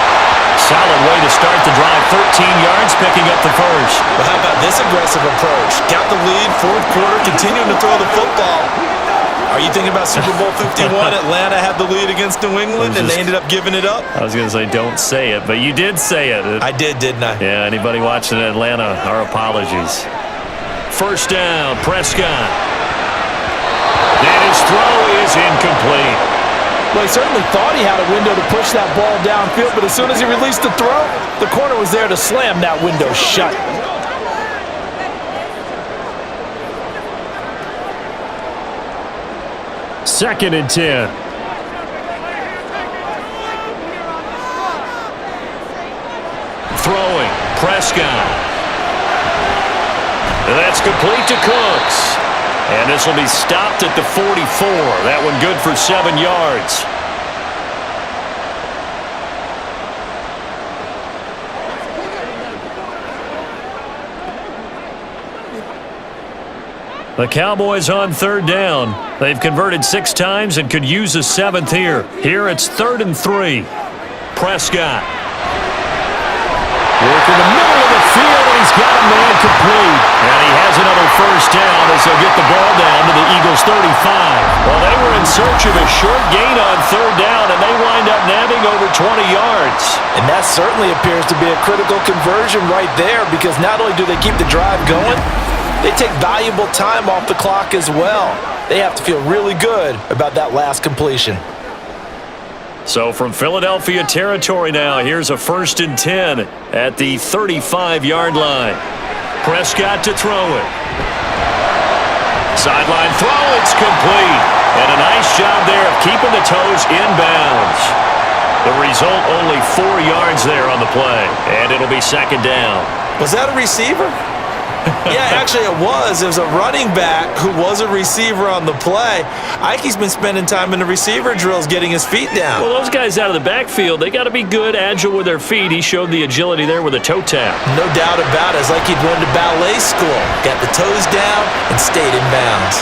Solid way to start the drive. 13 yards, picking up the first. Well, how about this aggressive approach? Got the lead, 4th quarter, continuing to throw the football. Are you thinking about Super Bowl 51? Atlanta had the lead against New England, and they ended up giving it up? I was going to say, don't say it, but you did say it. I did, didn't I? Yeah, anybody watching Atlanta, our apologies. First down, Prescott. And his throw is incomplete. Well, he certainly thought he had a window to push that ball downfield, but as soon as he released the throw, the corner was there to slam that window shut. Second and 10. Throwing, Prescott. And that's complete to Cooks. And this will be stopped at the 44. That one good for 7 yards. The Cowboys on 3rd down. They've converted 6 times and could use a 7th here. Here it's 3rd and 3. Prescott. Work in the middle of he's got a man complete. And he has another first down as he'll get the ball down to the Eagles' 35. Well, they were in search of a short gain on third down, and they wind up nabbing over 20 yards. And that certainly appears to be a critical conversion right there, because not only do they keep the drive going, they take valuable time off the clock as well. They have to feel really good about that last completion. So from Philadelphia territory now, here's a 1st and 10 at the 35-yard line. Prescott to throw it. Sideline throw, it's complete. And a nice job there of keeping the toes in bounds. The result, only 4 yards there on the play. And it'll be 2nd down. Was that a receiver? Yeah, actually it was. It was a running back who was a receiver on the play. Ikey's been spending time in the receiver drills getting his feet down. Well, those guys out of the backfield, they got to be good, agile with their feet. He showed the agility there with a toe tap. No doubt about it. It's like he'd went to ballet school. Got the toes down and stayed in bounds.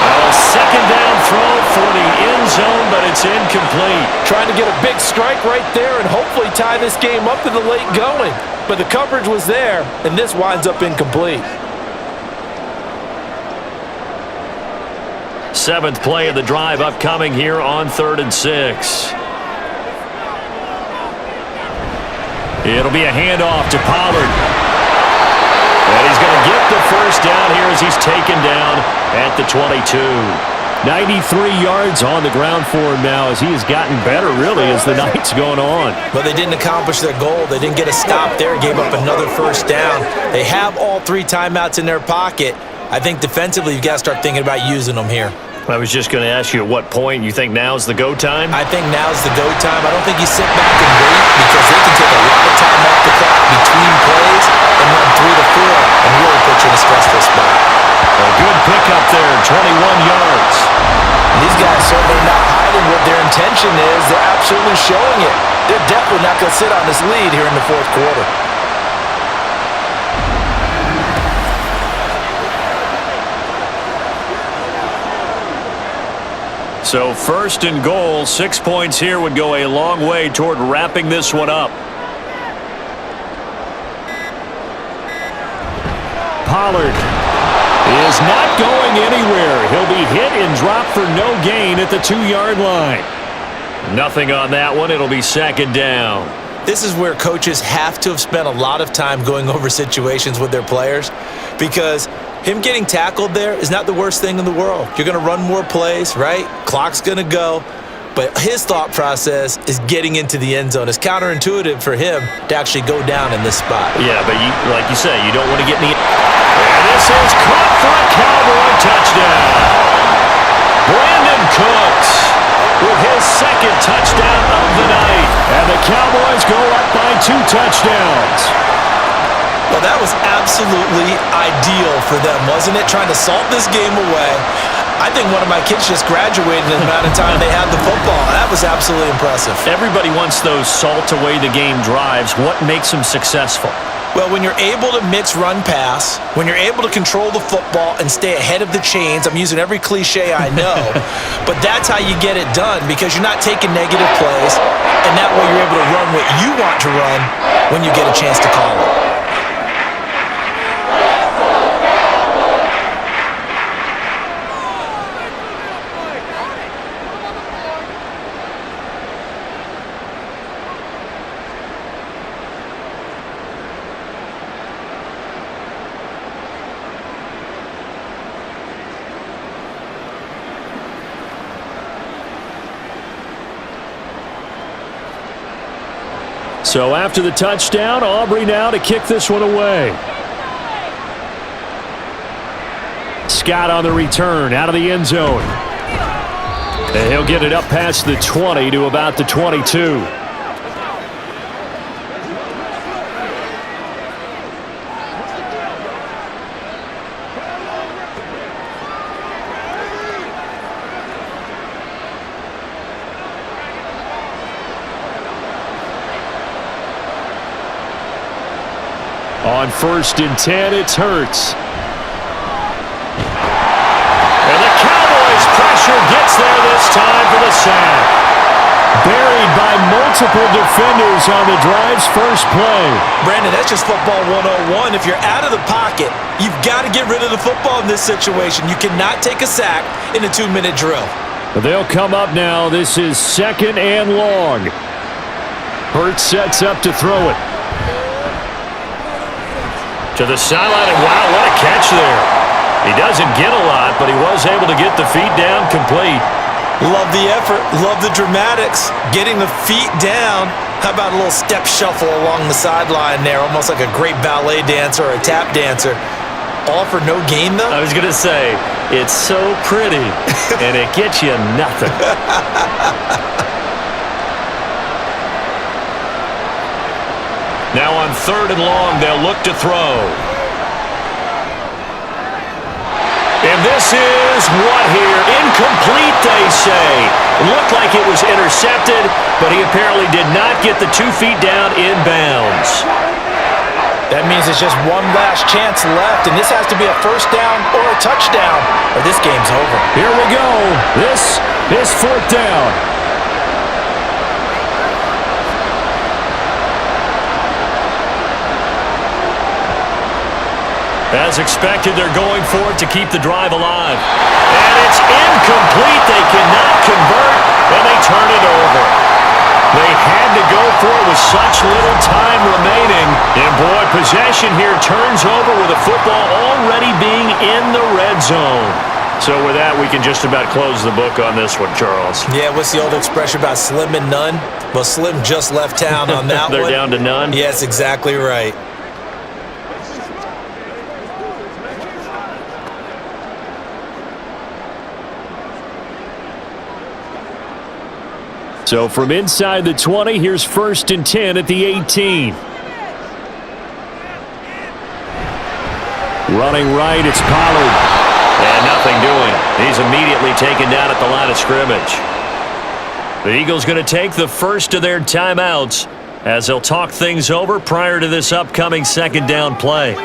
A 2nd down throw for the end zone, but it's incomplete. Trying to get a big strike right there and hopefully tie this game up in the late going. But the coverage was there, and this winds up incomplete. 7th play of the drive upcoming here on 3rd and 6. It'll be a handoff to Pollard. And he's going to get the first down here as he's taken down at the 22. 93 yards on the ground for him now as he has gotten better, really, as the night's going on. But they didn't accomplish their goal. They didn't get a stop there, gave up another first down. They have all 3 timeouts in their pocket. I think defensively you've got to start thinking about using them here. I was just going to ask you at what point you think now's the go time? I think now's the go time. I don't think you sit back and wait, because they can take a lot of time off the clock between plays and run 3 to 4 and really put you in a stressful spot. A good pickup there, 21 yards. These guys certainly not hiding what their intention is. They're absolutely showing it. They're definitely not going to sit on this lead here in the 4th quarter. So 1st and goal, 6 points here would go a long way toward wrapping this one up. Pollard is not going anywhere. He'll be hit and dropped for no gain at the 2-yard line. Nothing on that one. It'll be 2nd down. This is where coaches have to have spent a lot of time going over situations with their players, because him getting tackled there is not the worst thing in the world. You're going to run more plays, right? Clock's going to go. But his thought process is getting into the end zone. It's counterintuitive for him to actually go down in this spot. Yeah, but like you say, you don't want to get in the... And this is caught for a Cowboy touchdown. Brandon Cooks with his 2nd touchdown of the night. And the Cowboys go up by 2 touchdowns. Well, that was absolutely ideal for them, wasn't it? Trying to salt this game away. I think one of my kids just graduated in the amount of time they had the football. That was absolutely impressive. Everybody wants those salt away the game drives. What makes them successful? Well, when you're able to mix run pass, when you're able to control the football and stay ahead of the chains, I'm using every cliche I know, but that's how you get it done, because you're not taking negative plays, and that way you're able to run what you want to run when you get a chance to call it. So after the touchdown, Aubrey now to kick this one away. Scott on the return out of the end zone. And he'll get it up past the 20 to about the 22. On 1st and 10, it's Hurts. And the Cowboys pressure gets there this time for the sack. Buried by multiple multiple defenders on the drive's first play. Brandon, that's just football 101. If you're out of the pocket, you've got to get rid of the football in this situation. You cannot take a sack in a 2-minute drill. But they'll come up now. This is 2nd and long. Hurts sets up to throw it. To the sideline, and wow, what a catch there. He doesn't get a lot, but he was able to get the feet down complete. Love the effort. Love the dramatics. Getting the feet down. How about a little step shuffle along the sideline there, almost like a great ballet dancer or a tap dancer. All for no gain, though? I was going to say, it's so pretty, and it gets you nothing. Now on 3rd and long, they'll look to throw. And this is what here? Incomplete, they say. It looked like it was intercepted, but he apparently did not get the 2 feet down in bounds. That means it's just one last chance left, and this has to be a first down or a touchdown, or this game's over. Here we go. This is 4th down. As expected, they're going for it to keep the drive alive. And it's incomplete. They cannot convert, and they turn it over. They had to go for it with such little time remaining. And boy, possession here turns over with the football already being in the red zone. So with that, we can just about close the book on this one, Charles. Yeah, what's the old expression about slim and none? Well, Slim just left town on that They're one. down to none? Yes, exactly right. So from inside the 20, here's 1st and 10 at the 18. Running right, it's Pollard. And nothing doing. He's immediately taken down at the line of scrimmage. The Eagles going to take the first of their timeouts as they'll talk things over prior to this upcoming 2nd down play.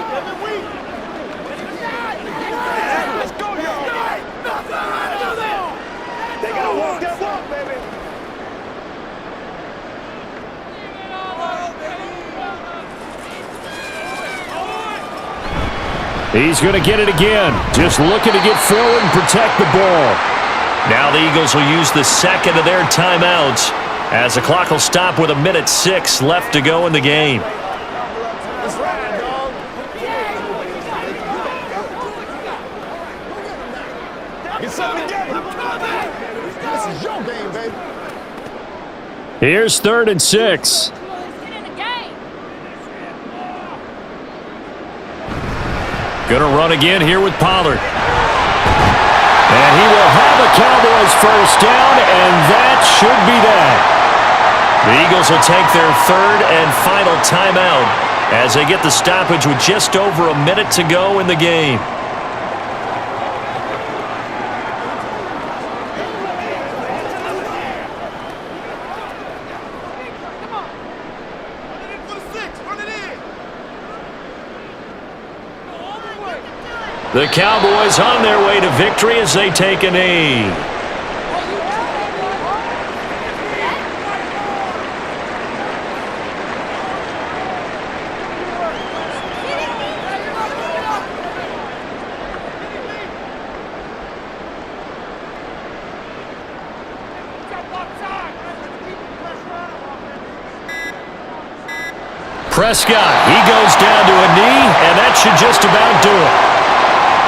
He's going to get it again. Just looking to get forward and protect the ball. Now the Eagles will use the 2nd of their timeouts as the clock will stop with 1:06 left to go in the game. Here's 3rd and 6. Going to run again here with Pollard. And he will have a Cowboys first down, and that should be that. The Eagles will take their 3rd and final timeout as they get the stoppage with just over a minute to go in the game. The Cowboys on their way to victory as they take a knee. Prescott, he goes down to a knee, and that should just about do it.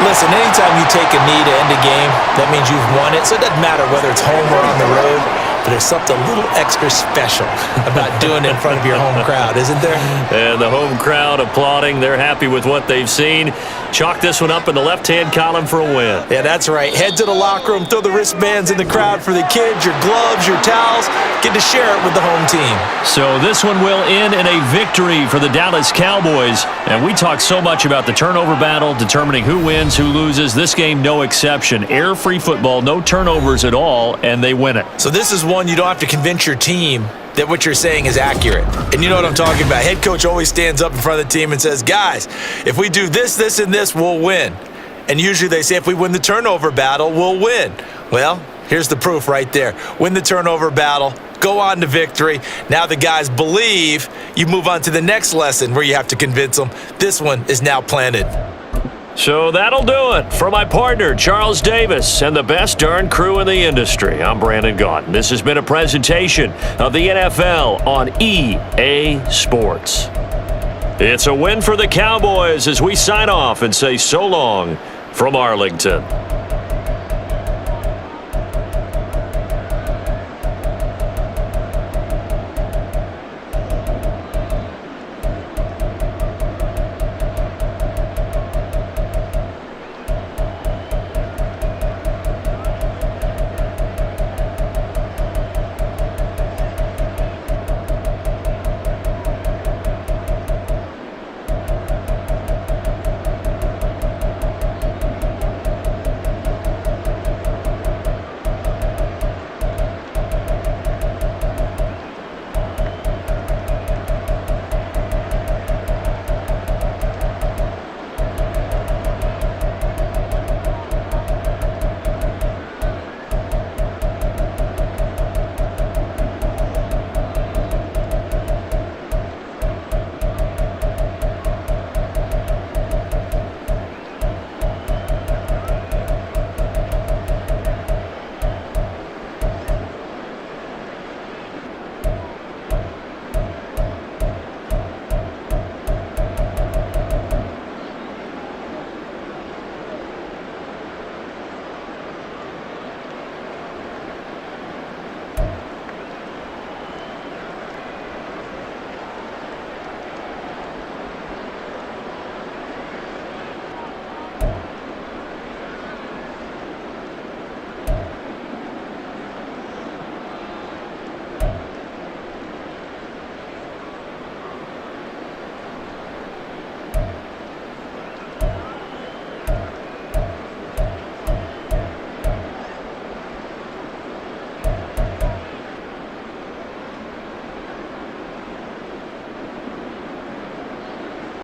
Listen, anytime you take a knee to end a game, that means you've won it. So it doesn't matter whether it's home or on the road, but there's something a little extra special about doing it in front of your home crowd, isn't there? And the home crowd applauding. They're happy with what they've seen. Chalk this one up in the left-hand column for a win. Yeah, that's right. Head to the locker room, throw the wristbands in the crowd for the kids, your gloves, your towels. Get to share it with the home team. So this one will end in a victory for the Dallas Cowboys. And we talk so much about the turnover battle, determining who wins, who loses. This game, no exception. Error-free football, no turnovers at all, and they win it. So this is one you don't have to convince your team that what you're saying is accurate. And you know what I'm talking about. Head coach always stands up in front of the team and says, guys, if we do this, this, and this, we'll win. And usually they say if we win the turnover battle, we'll win. Well, Here's the proof right there. Win the turnover battle. Go on to victory. Now the guys believe. You move on to the next lesson where you have to convince them. This one is now planted. So that'll do it. For my partner, Charles Davis, and the best darn crew in the industry, I'm Brandon Gaughan. This has been a presentation of the NFL on EA Sports. It's a win for the Cowboys as we sign off and say so long from Arlington.